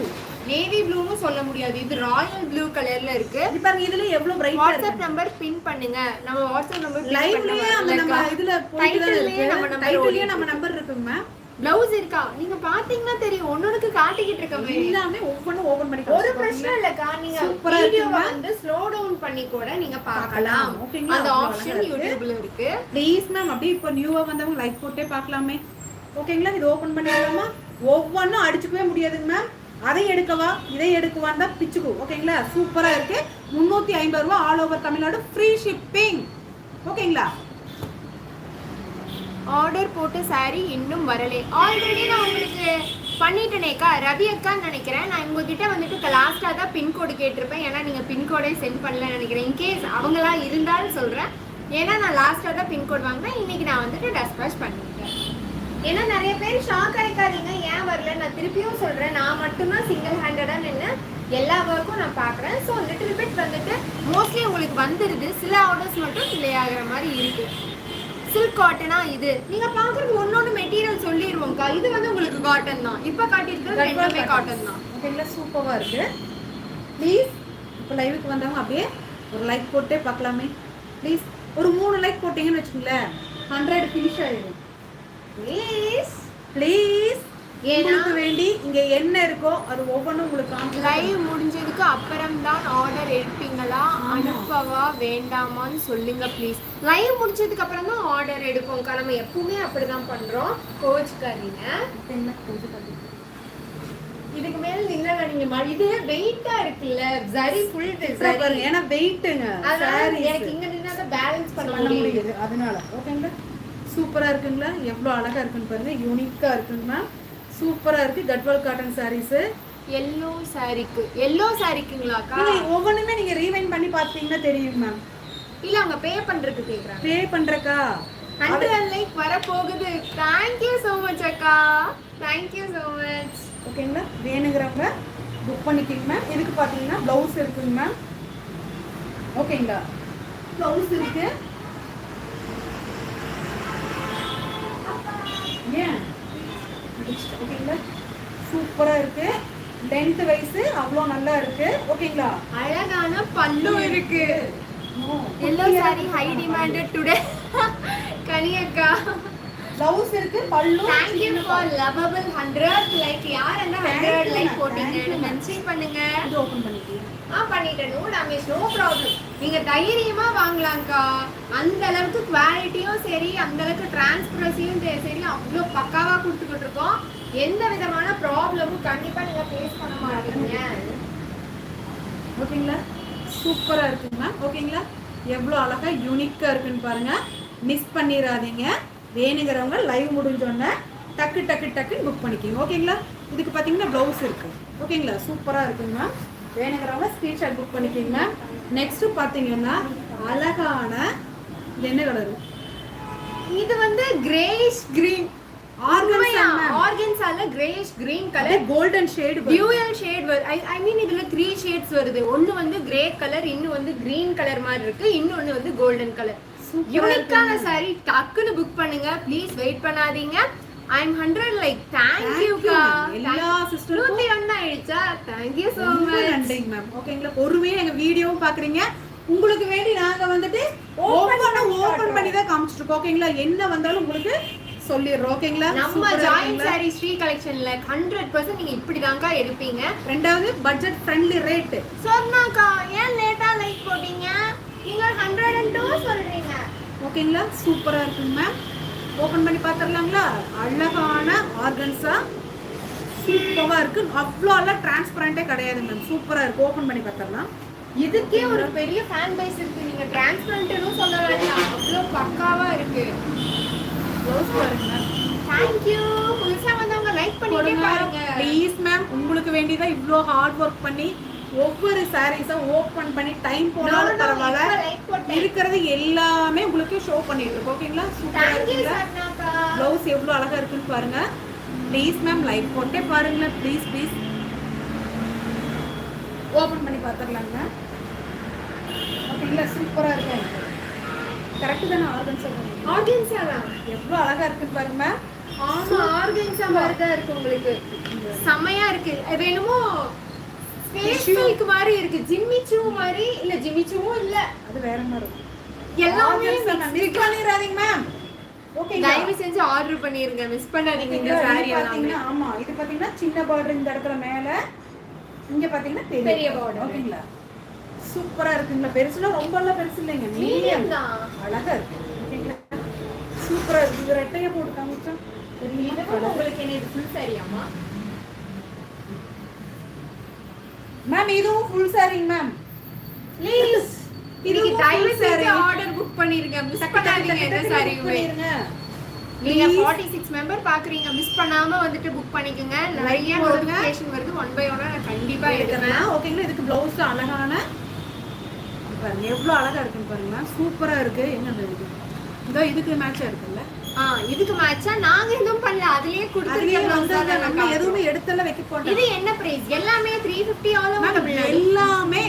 நேவி ப்ளூன்னு சொல்ல முடியாது, இது ராயல் ப்ளூ கலர்ல இருக்கு. இது பாருங்க, இதுல எவ்வளவு பிரைட்டா வாட்ஸ்அப் இருக்கு. நம்பர் பின் பண்ணுங்க. நம்ம வாட்ஸ்அப் நம்பர் லைவ்லயே அந்த நம்ம இதுல போயிட்டு தான் இருக்கு. டைட்டில்லயே நம்ம நம்பர். நம்பர் இருக்குங்க மேம். ப்ளவுஸ் இருக்கா? நீங்க பாத்தீங்கன்னா தெரியும். ஒன்னொருக்கு காட்டிக்கிட்டு இருக்கவே. எல்லாமே ஒவ்வொன்னு ஓபன் பண்ணி ஒரு பிரச்சனை இல்லக்கா. நீங்க சூப்பரா வீடியோவை இருக்குங்க. வந்து ஸ்லோ டவுன் பண்ணி கூட நீங்க பார்க்கலாம். ஓகேங்களா? அந்த அவ்வளவு ஆப்ஷன் அழகா இருக்கு. யூடியூப்ல இருக்கு. ப்ளீஸ் மேம், அப்படியே இப்போ நியூவா வந்தவங்க லைக் போட்டே பார்க்கலாமே. ஓகேங்களா? இது ஓபன் பண்ணிடலாமா? ஒவ்வொன்றும் அடிச்சுக்கவே முடியாதுங்க மேம். அதை எடுக்கவா இதை எடுக்கவான்னு தான் பிச்சுக்கும். ஓகேங்களா? சூப்பரா இருக்கு. 350 ரூபா, all over Tamil Nadu, free shipping. ஓகேங்களா? ஆர்டர் போட்ட saree இன்னும் வரலே. ஆல்ரெடி நான் உங்களுக்கு பண்ணிட்டேனேக்கா. ரவி அக்கான்னு நினைக்கிறேன். நான் உங்ககிட்ட வந்துட்டு லாஸ்டா தான் பின்கோடு கேட்டிருப்பேன். ஏன்னா நீங்க பின்கோடே சென்ட் பண்ணலன்னு நினைக்கிறேன். இன்கேஸ் அவங்களா இருந்தாலும் சொல்றேன். ஏன்னா நான் லாஸ்டா தான் பின்கோட் வாங்கினேன். இன்னைக்கு நான் வந்துட்டு டெஸ்பாச் பண்ணிட்டேன். ஏன்னா நிறைய பேர் ஷாக் ஆயிக்காதீங்க, ஏன் வரல. நான் திருப்பியும் சொல்றேன், நான் மட்டும்தான் சிங்கிள் ஹேண்டடா நின்று எல்லா ஒர்க்கும் நான் பாக்குறேன். ஸோ லிட்டில் பிட் வந்துட்டு மோஸ்ட்லி உங்களுக்கு வந்துருது. சில ஆர்டர்ஸ் மட்டும் டிலே ஆகுற மாதிரி இருக்கு. சில்க் காட்டனா இது நீங்க பாக்குறது ஒன்னொன்னு மெட்டீரியல் சொல்லிடுவோம்க்கா. இது வந்து உங்களுக்கு காட்டன் தான். இப்ப காட்டியிருக்கிறது ரெண்டுமே காட்டன் தான். ஓகேங்களா? சூப்பரா இருக்கு. ப்ளீஸ் இப்போ லைவுக்கு வந்தவங்க அப்படியே ஒரு லைக் போட்டே பார்க்கலாமே. ப்ளீஸ் ஒரு 3 லைக் போட்டீங்கன்னு வச்சுக்கோங்களேன், 100 ஃபினிஷ் ஆயிடும். ப்ளீஸ் ப்ளீஸ் ஏன்னா உங்களுக்கு வேண்டி இங்க என்ன இருக்கோ அது ஒவ்வொன்றும் உங்களுக்கு லைவ் முடிஞ்சதுக்கு அப்புறம் தான் ஆர்டர் எடுப்பீங்களா, அனுப்பவா வேண்டாமான்னு சொல்லுங்க ப்ளீஸ். லைவ் முடிச்சதுக்கு அப்புறம் தான் ஆர்டர் எடுப்போம்க்கா. நம்ம எப்பவுமே அப்படிதான் பண்றோம், கோச்சுக்காதீங்க. இதுக்கு மேல நின்னா நீங்க இது வெயிட்டா இருக்குல்ல, சரி ஃபுல் சரி. ஏன்னா வெயிட்டுங்க, எனக்கு இங்க நின்னா தான் பேலன்ஸ் பண்ண முடியுது. அதனால ஓகேங்களா? சூப்பரா இருக்குங்களா? எவ்வளவு அழகா இருக்குன்னு பாருங்க. யூனிக்கா இருக்குங்களா? சூப்பரா இருக்கு. கட்வால் காட்டன் சாரீஸ். எல்லோ சாரிக்கு, எல்லோ சாரிக்குங்களாக்கா? ஒவ்வொன்றுமே நீங்க ரீவைண்ட் பண்ணி பார்த்தீங்கன்னா தெரியும் மேம். இல்ல அவங்க பே பண்றதுக்கு கேக்குறாங்க. பே பண்றக்கா 100 லைக் வர போகுது. Thank you so much அக்கா. Thank you so much. ஓகேங்களா? வேணுங்கிறவங்க புக் பண்ணிக்கிங்க மேம். இதுக்கு பாத்தீங்கன்னா ப்ளவுஸ் இருக்குங்க மேம். ஓகேங்களா? ப்ளவுஸ் இருக்கு. ஏன் ஓகேங்களா? சூப்பரா இருக்கு. லென்த் வைஸ் அவ்வளோ நல்லா இருக்கு. ஓகேங்களா? அழகான பல்லு இருக்கு. Yellow saree high demanded today. கனியக்கா ப்ளவுஸ் இருக்கு, பல்லு. Thank you for lovable 100 like. யார் என்ன 100 லைக் போட்டீங்கன்னு மென்ஷன் பண்ணுங்க. இது ஓபன் பண்ணிக்கலாம். பண்ணிட்டேன். No damage, no problem. நீங்க தைரியமா வாங்கலாம்க்கா. அந்த அளவுக்கு குவாலிட்டியும் சரி, அந்த அளவுக்கு டிரான்ஸ்பரன்சியும் சரி, அவ்வளோ பக்காவா கொடுத்துக்கிட்டு இருக்கோம். எந்த விதமான ப்ராப்ளமும் கண்டிப்பா நீங்க ஃபேஸ் பண்ண மாட்டீங்க. ஓகேங்களா? சூப்பரா இருக்குங்க. ஓகேங்களா? எவ்வளோ அழகா யூனிக்கா இருக்குன்னு பாருங்க. மிஸ் பண்ணிடாதீங்க. வேணுங்கிறவங்க லைவ் முடிஞ்சோடனே டக்கு டக்கு டக்குன்னு புக் பண்ணிக்கிங்க. ஓகேங்களா? இதுக்கு பார்த்தீங்கன்னா ப்ளவுஸ் இருக்கு. ஓகேங்களா? சூப்பராக இருக்குங்க. வேணுங்கிறவங்க ஸ்க்ரீன்ஷாட் புக் பண்ணிக்கிங்க. நெக்ஸ்ட் பார்த்தீங்கன்னா அழகான இது என்ன கலர்? இது வந்து கிரேஷ் கிரீன். ஆர்கன்ஸால grass green colour, golden shade, dual shade வருது. ஐ மீன் இதுல 3 ஷேட்ஸ் வருது. ஒன்னு வந்து கிரே கலர், இன்னும் வந்து கிரீன் கலர் மாதிரி இருக்கு, இன்னொன்னு வந்து கோல்டன் கலர். யூனிக்கான சாரி. டக்குன்னு புக் பண்ணுங்க ப்ளீஸ், வெயிட் பண்ணாதீங்க. ஐ அம் 100 லைக். Thank you கா. எல்லா சிஸ்டரும் 101 ஆயிடுச்சா? Thank you so much. நன்றிங்க மேம். ஓகேங்களா? பொறுமையா எங்க வீடியோவும் பாக்குறீங்க. உங்களுக்கு வேண்டி நாங்க வந்துட்டு ஓபன் பண்ணி தான் காமிச்சிட்டு இருக்கோம். ஓகேங்களா? என்ன வந்தாலும் உங்களுக்கு சொல்லிடுறோம். ஓகேங்களா? நம்ம ஜாயின் சாரி ஸ்ரீ கலெக்ஷன்ல 100% நீங்க இப்படிதான்க்கா எடுப்பீங்க. ரெண்டாவது பட்ஜெட் ஃப்ரெண்ட்லி ரேட். சொன்னாக்கா ஏன் லேட்டா லைக் போட்டீங்க? நீங்க 102 சொல்றீங்க. ஓகேங்களா? சூப்பரா இருக்குங்க மேம். ஓபன் பண்ணி பாத்துறலாங்களா? அழகான ஆர்கன்ஸா சூப்பரா இருக்கு. அவ்வளோ எல்லாம் டிரான்ஸ்பரண்டே கிடையாது மேம். சூப்பரா இருக்கு. ஓபன் பண்ணி பாத்துறலாம். இதுக்கே ஒரு பெரிய ஃபேன் பேஸ் இருக்கு. நீங்க டிரான்ஸ்பரண்ட்னு சொல்ல வேண்டாம், அவ்வளோ பக்காவா இருக்கு. ப்ளவுஸ் பாருங்க மேம். Thank you. புதுசா வந்தவங்க லைக் பண்ணிட்டே பாருங்க ப்ளீஸ் மேம். உங்களுக்கு வேண்டியதா இவ்ளோ ஹார்ட் ஒர்க் பண்ணி ஒவ்வொரு சாரீஸா ஓபன் பண்ணி டைம் போனாலும் பரவாயில்ல, இருக்கிறது எல்லாமே உங்களுக்கு ஷோ பண்ணிட்டு இருக்கோம். ஓகேங்களா? சூப்பரா இருக்குங்க. ப்ளவுஸ் எவ்வளவு அழகா இருக்குன்னு பாருங்க. ப்ளீஸ் மேம் லைக் போட்டே பாருங்க. ப்ளீஸ் ப்ளீஸ் ஓபன் பண்ணி பாத்துறலாங்க. ஓகேங்களா? சூப்பரா இருக்கு. கரெக்ட் தான? ஆர்கன்ஸா தான் எவ்வளவு அழகா இருக்குன்னு பாருங்க. ஆமா, ஆர்கன்ஸா மாதிரி தான் இருக்கு. உங்களுக்கு செமையா இருக்கு. அது என்னமோ ஸ்பேஷலுக்கு மாதிரி இருக்கு. ஜிம்மிச்சூ மாதிரி இல்ல, ஜிம்மிச்சூவும் இல்ல, அது வேற மாதிரி இருக்கு. எல்லாமே மிஸ் பண்ணிராதீங்க மேம். ஓகே, தயவு செஞ்சு ஆர்டர் பண்ணிருங்க, மிஸ் பண்ணாதீங்க இந்த சாரி பாத்தீங்கன்னா. ஆமா, இது பாத்தீங்கன்னா சின்ன பார்டர் இந்த இடத்துல மேல, இங்க பாத்தீங்கன்னா பெரிய பார்டர். ஓகேங்களா? சூப்பரா இருக்குங்களா? பெருசுல ரொம்ப எல்லாம் பெருசு இல்லைங்க, மீடியம் தான். அழகா இருக்கு. ஓகேங்களா? சூப்பரா இருக்கு. இது ரெட்டையா போட்டு காமிச்சா தெரியுமா? உங்களுக்கு என்ன இது ஃபுல் சாரியாமா மேம்? இதுவும் ஃபுல் சாரிங்க மேம். ப்ளீஸ் இதுக்கு தயவு செஞ்சு ஆர்டர் புக் பண்ணிருங்க, மிஸ் பண்ணாதீங்க இந்த சாரி. நீங்க 46 மெம்பர் பாக்குறீங்க, மிஸ் பண்ணாம வந்துட்டு புக் பண்ணிக்கங்க. நிறைய நோட்டிஃபிகேஷன் வருது, 1 by 1 நான் கண்டிப்பா எடுக்கிறேன். ஓகேங்களா? இதுக்கு ப்ளவுஸ் அழகான பாருங்க, எவ்வளவு அழகா இருக்குன்னு பாருங்க. சூப்பரா இருக்கு. என்னது இது? இதோ இதுக்கு மேட்சா இருக்குல்ல? இதுக்கு மேட்சா நாங்க எதுவும் பண்ணல, அதுலயே கொடுத்துருக்கோம். நம்ம எதுவுமே எடுத்தல வைக்க போறோம். இது என்ன பிரைஸ்? எல்லாமே 350 ஆல் ஓவர். எல்லாமே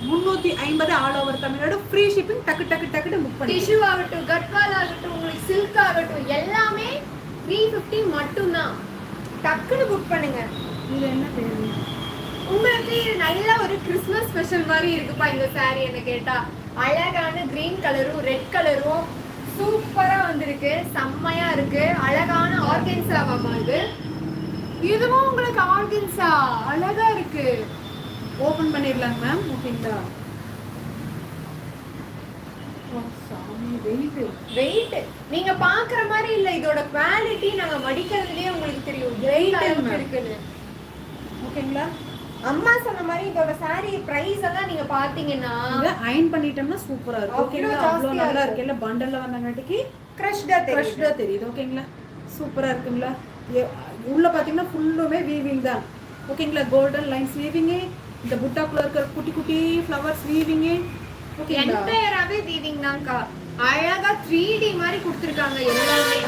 350 all over Tamil Nadu. Free shipping. டக்கு டக்கு டக்கு புக் பண்ணி. டிஷ்யூ ஆகட்டும், கட்வால் ஆகட்டும், உங்களுக்கு சில்க் ஆகட்டும், எல்லாமே 350 மட்டும் தான். டக்குன்னு புக் பண்ணுங்க. இது என்ன பேரு? உங்களுக்கு நல்ல ஒரு கிறிஸ்மஸ் ஸ்பெஷல் மாதிரி இருக்குப்பா இந்த சாரி. என்ன கேட்டா அழகான கிரீன் கலரும் ரெட் கலரும் சூப்பரா வந்திருக்கு, செம்மையா இருக்கு. அழகான ஆர்கன்ஸாவாமா இது? இதுவும் உங்களுக்கு ஆர்கன்ஸா அழகா இருக்கு. ஓபன் பண்ணிடலாம் மேம். ஓகேங்களா? வெயிட் நீங்க பாக்குற மாதிரி இல்ல, இதோட குவாலிட்டி நாங்க மடிக்கிறதுலயே உங்களுக்கு தெரியும் வெயிட் இருக்குன்னு. ஓகேங்களா? அம்மா சொன்ன மாதிரி இதோட சாரி பிரைஸ் எல்லாம் நீங்க பாத்தீங்கன்னா அயர்ன் பண்ணிட்டோம்னா சூப்பரா இருக்கும். ஓகேங்களா? அவ்வளவு நல்லா இருக்கு. எல்லாம் பண்டல்ல வந்தங்காட்டிக்கு கிரஷ்டா தெரியுது. ஓகேங்களா? சூப்பரா இருக்குங்களா? உள்ள பாத்தீங்கன்னா ஃபுல்லுமே வீவிங் தான். ஓகேங்களா? கோல்டன் லைன்ஸ் வீவிங், இந்த புட்டாக்குள்ள இருக்கிற குட்டி குட்டி ஃப்ளவர்ஸ் வீவிங். ஓகேங்களா? என்டையராவே வீவிங் தான்க்கா. அழகா 3D மாதிரி கொடுத்திருக்காங்க. எல்லாமே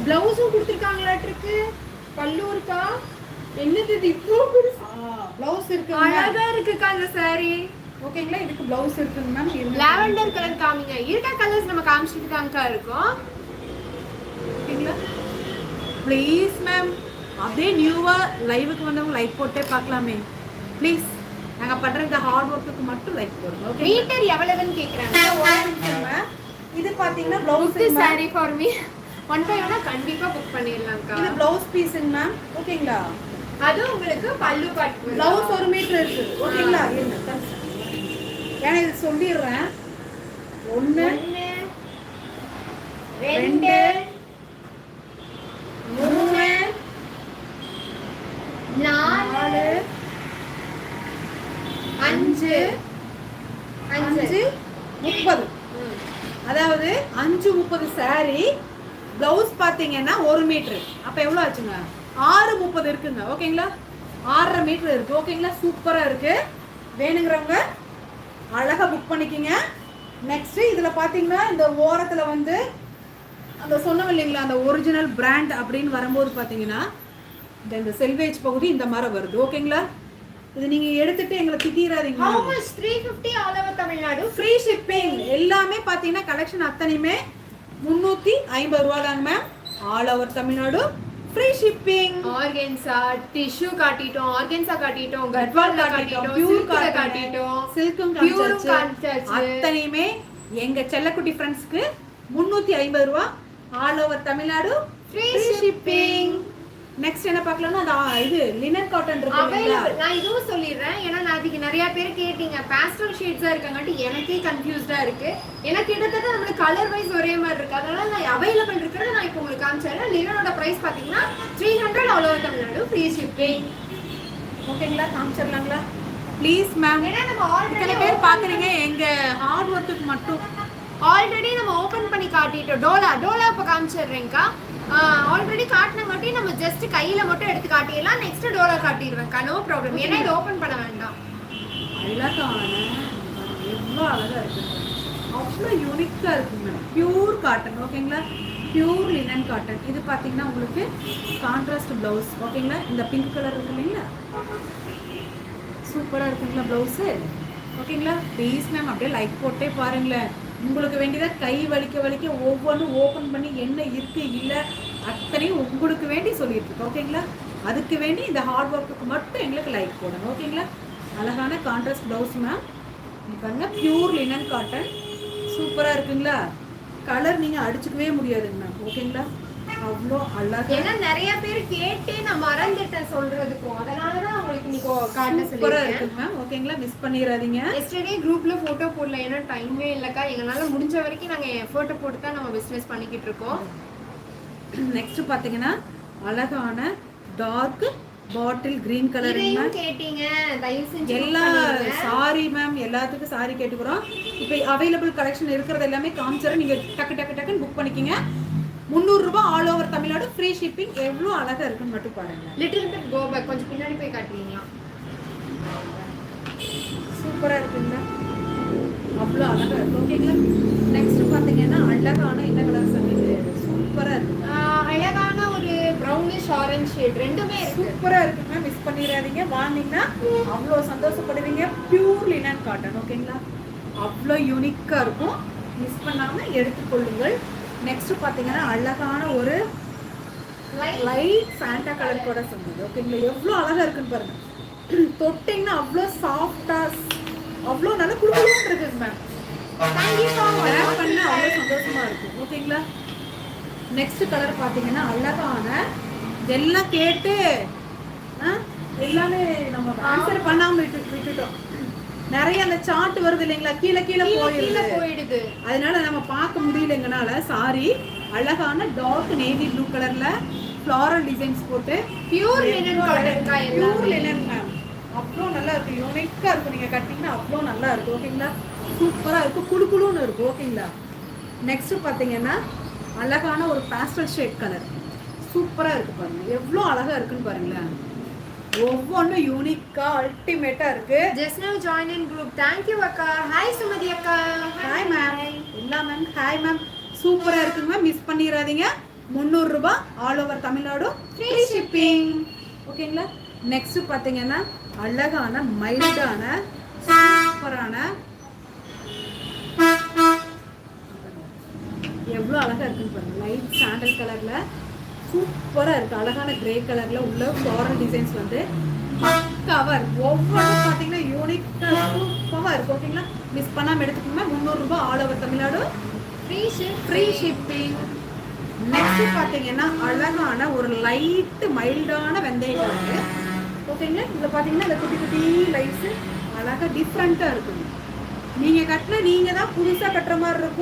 ப்ளவுஸும் கொடுத்திருக்காங்களாட்டு இருக்கு. பல்லு இருக்கா? என்னது இது இவ்ளோ பெருசா? ப்ளவுஸ் இருக்கு. அழகா இருக்குக்கா இந்த சாரி. ஓகேங்களா? இதுக்கு ப்ளவுஸ் இருக்குங்க மேம். லாவெண்டர் கலர் காமிங்க. இருக்க கலர்ஸ் நம்ம காமிச்சிட்டு தான்க்கா இருக்கோம். ஓகேங்களா? ப்ளீஸ் மேம், அப்படியே நியூவா லைவுக்கு வந்தவங்க லைக் போட்டே பார்க்கலாமே ப்ளீஸ். நாங்க பண்ற இந்த ஹார்ட் ஒர்க்குக்கு மட்டும் லைக் போடுங்க. ஓகே? மீட்டர் எவ்வளவுன்னு கேக்குறாங்க. இது பாத்தீங்கன்னா blouse book saree for me 1 by 1 கண்டிப்பா புக் பண்ணிடலாம்க்கா. இது ப்ளவுஸ் பீஸ்ங்க மேம். ஓகேங்களா? அது உங்களுக்கு பல்லு பாட் ப்ளவுஸ் 1 மீட்டர் இருக்கு. ஓகேங்களா? ஏன்னா இது சொல்லிடுறேன். 1 2 3 4 5 5 30. அதாவது 5:30 saree பிளவுஸ் பாத்தீங்கன்னா 1 மீட்டர். அப்ப எவ்வளவு ஆச்சுங்க? 6:30 இருக்குங்க. ஓகேங்களா? 6.5 மீட்டர் இருக்கு. ஓகேங்களா? சூப்பரா இருக்கு. வேணுங்கிறவங்க அழகா புக் பண்ணிக்கிங்க. நெக்ஸ்ட் இதுல பாத்தீங்கன்னா இந்த ஓரத்துல வந்து அந்த சொன்னோம் இல்லைங்களா, அந்த ஒரிஜினல் பிராண்ட் அப்படின்னு வரும்போது பாத்தீங்கன்னா இந்த செல்வேஜ் பகுதி இந்த மாதிரி வருது. ஓகேங்களா? இது நீங்க எடுத்துட்டு எங்களை திட்டிராதீங்க. How much? 350 all over Tamil Nadu. Free shipping. எல்லாமே பாத்தீங்கன்னா கலெக்ஷன் அத்தனையுமே 350 ரூபாய் தாங்க மேம். All over Tamil Nadu free shipping. Organza tissue காட்டிட்டோம், ஆர்கன்சா காட்டிட்டோம், கட்வால் காட்டிட்டோம், பியூர் பியூர் காட்டிட்டோம், சில்க்கும் காட்டிட்டோம். அத்தனையுமே எங்க செல்லக்குட்டி ஃப்ரெண்ட்ஸ்க்கு 350 ரூபாய் all over Tamil Nadu free free shipping. Shipping. Next என்ன பார்க்கலாம்னா அது இது லினன் காட்டன் இருக்கு இல்லையா? நான் இதுவும் சொல்லிடுறேன். ஏன்னா நான் அதுக்கு நிறைய பேர் கேட்டீங்க. பேஸ்டல் ஷேட்ஸா இருக்காங்கட்டு எனக்கே கன்ஃபியூஸ்டா இருக்கு. ஏன்னா கிட்டத்தட்ட நம்மளுக்கு கலர் வைஸ் ஒரே மாதிரி இருக்கு. அதனால நான் அவைலபிள் இருக்கிறத நான் இப்போ உங்களுக்கு காமிச்சேன். லினனோட பிரைஸ் பாத்தீங்கன்னா 300 all over Tamil Nadu free shipping. ஓகேங்களா? காமிச்சிடலாங்களா ப்ளீஸ் மேம்? ஏன்னா நம்ம இத்தனை பேர் பாக்குறீங்க எங்க ஹார்ட் ஒர்க்குக்கு மட்டும். ஆல்ரெடி நம்ம ஓபன் பண்ணி காட்டிட்டோம். டோலா இப்ப காமிச்சிடுறேன்க்கா. ஆல்ரெடி காட்டினங்காட்டி நம்ம ஜஸ்ட் கையில மட்டும் எடுத்து காட்டிடலாம். நெக்ஸ்ட் டோலா காட்டிடுவேன். No problem. ஏன்னா இது ஓபன் பண்ண வேண்டாம். அழகான எவ்வளோ அழகா இருக்கு. அவ்வளோ யூனிக்கா இருக்கு மேம். Pure cotton. ஓகேங்களா? Pure linen cotton. இது பாத்தீங்கன்னா உங்களுக்கு கான்ட்ராஸ்ட் பிளவுஸ். ஓகேங்களா? இந்த பிங்க் கலர் இருக்கு இல்லைங்களா, சூப்பரா இருக்குங்களா பிளவுஸ்? ஓகேங்களா? ப்ளீஸ் மேம் அப்படியே லைக் போட்டே பாருங்களேன். உங்களுக்கு வேண்டியதா கை வலிக்க ஒவ்வொன்றும் ஓப்பன் பண்ணி என்ன இருக்கு இல்லை அத்தனையும் உங்களுக்கு வேண்டி சொல்லிட்டு இருக்கோம். ஓகேங்களா? அதுக்கு வேண்டி இந்த ஹார்ட் ஒர்க்குக்கு மட்டும் எங்களுக்கு லைக் போடணும். ஓகேங்களா? அழகான கான்ட்ராஸ்ட் பிளவுஸ் மேம். பாருங்க பியூர் லினன் காட்டன் சூப்பரா இருக்குங்களா? கலர் நீங்க அடிச்சுக்கவே முடியாதுங்க மேம். ஓகேங்களா? அவ்வளோ அழகா. ஏன்னா நிறைய பேர் கேட்டு நான் மறந்துட்டேன் சொல்றதுக்கும். அதனாலதான் உங்களுக்கு இன்னைக்கு காட்ட சூப்பரா சொல்லிருக்கேன். இருக்கு மேம். ஓகேங்களா? மிஸ் பண்ணிடாதீங்க. எஸ்டர்டே குரூப்ல போட்டோ போடல. ஏன்னா டைமே இல்லக்கா. எங்களால முடிஞ்ச வரைக்கும் நாங்க போட்டோ போட்டு தான் நம்ம பிசினஸ் பண்ணிக்கிட்டு இருக்கோம். நெக்ஸ்ட் பாத்தீங்கன்னா அழகான டார்க் பாட்டில் கிரீன் கலர் இதையும் கேட்டீங்க. தயவு செஞ்சு எல்லா சாரி மேம், எல்லாத்துக்கும் சாரி கேட்டுக்கிறோம். இப்போ அவைலபிள் கலெக்ஷன் இருக்கிறது எல்லாமே காமிச்சிடும். நீங்க டக்குன்னு புக் பண்ணிக்கிங்க. 300 ரூபாய் all over Tamil Nadu free shipping. எவ்வளோ அழகா இருக்குன்னு மட்டும் பாருங்க. Little bit go back. கொஞ்சம் பின்னாடி போய் காட்டுறீங்களா? சூப்பரா இருக்குங்க. அவ்வளோ அழகா இருக்கு. ஓகேங்களா? நெக்ஸ்ட் பாத்தீங்கன்னா அழகான இந்த கலர் சொன்னீங்க சூப்பரா இருக்கு. அழகான ஒரு ப்ரௌனிஷ் ஆரஞ்சு ஷேட் ரெண்டுமே இருக்கு. சூப்பரா இருக்குங்க. மிஸ் பண்ணிடாதீங்க. வாங்கினீங்கன்னா அவ்வளோ சந்தோஷப்படுவீங்க. Pure linen cotton. ஓகேங்களா? அவ்வளோ யூனிக்கா இருக்கும். மிஸ் பண்ணாம எடுத்துக்கொள்ளுங்கள். நெக்ஸ்ட் பாத்தீங்கன்னா அழகான ஒரு லைட் ஃபேண்டா கலர் கூட சொன்னது. ஓகேங்களா? எவ்வளோ அழகா இருக்குன்னு பாருங்க. தொட்டிங்கன்னா அவ்வளோ சாஃப்டா அவ்வளோ நல்ல குளுகுளுன்னு இருக்குங்க மேம். வேர் பண்ண அவ்வளோ சந்தோஷமா இருக்கும். ஓகேங்களா? நெக்ஸ்ட் கலர் பாத்தீங்கன்னா அழகான இதெல்லாம் கேட்டு எல்லாமே நம்ம ஆன்சர் பண்ணாம விட்டுட்டோம். நிறைய அந்த சார்ட் வருது இல்லைங்களா, கீழே போயிடுது. அதனால நம்ம பார்க்க முடியலங்கனால சாரி. அழகான டார்க் நேவி ப்ளூ கலர்ல ஃப்ளாரல் டிசைன்ஸ் போட்டு pure linen cotton. Pure linen ma'am. அவ்வளோ நல்லா இருக்கு. யூனிக்கா இருக்கும். நீங்க கட்டிங்கன்னா அவ்வளோ நல்லா இருக்கும். ஓகேங்களா? சூப்பரா இருக்கும். குளுகுளுன்னு இருக்கும். ஓகேங்களா? நெக்ஸ்ட் பாத்தீங்கன்னா அழகான ஒரு பாஸ்டல் ஷேட் கலர் சூப்பரா இருக்கு. பாருங்க எவ்வளோ அழகா இருக்குன்னு பாருங்களேன். ஒவ்வொன்றும் யூனிக்கா அல்டிமேட்டா இருக்கு. ஜஸ்ட் நவ join in group. Thank you அக்கா. ஹாய் சுமதி அக்கா. Hi ma'am. எல்லா மேம் ஹாய் மேம். சூப்பரா இருக்குங்க மேம். மிஸ் பண்ணிடாதீங்க. 300 ரூபாய் all over Tamil Nadu free shipping. ஓகேங்களா? நெக்ஸ்ட் பாத்தீங்கன்னா அழகான மைல்டான சூப்பரான எவ்வளோ அழகா இருக்குன்னு பாருங்க. லைட் சாண்டல் கலர்ல சூப்பரா இருக்கு. அழகான கிரே கலர்ல உள்ள ஃப்ளாரல் டிசைன்ஸ் வந்து கவர் ஒவ்வொன்றும் பாத்தீங்கன்னா யூனிக்கா சூப்பரா இருக்கு. ஓகேங்களா? மிஸ் பண்ணாம எடுத்துக்கோங்க. 300 ரூபாய் all over Tamil Nadu free shipping. Next பார்த்தீங்கன்னா அழகான ஒரு லைட்டு மைல்டான வெந்தய கலரு. ஓகேங்க, இதில் பார்த்தீங்கன்னா இந்த குட்டி குட்டி லைட்ஸு அழகாக டிஃப்ரெண்ட்டாக இருக்குங்க. நீங்கள் கட்டினா நீங்கள் தான் புதுசாக கட்டுற மாதிரி இருக்கும்.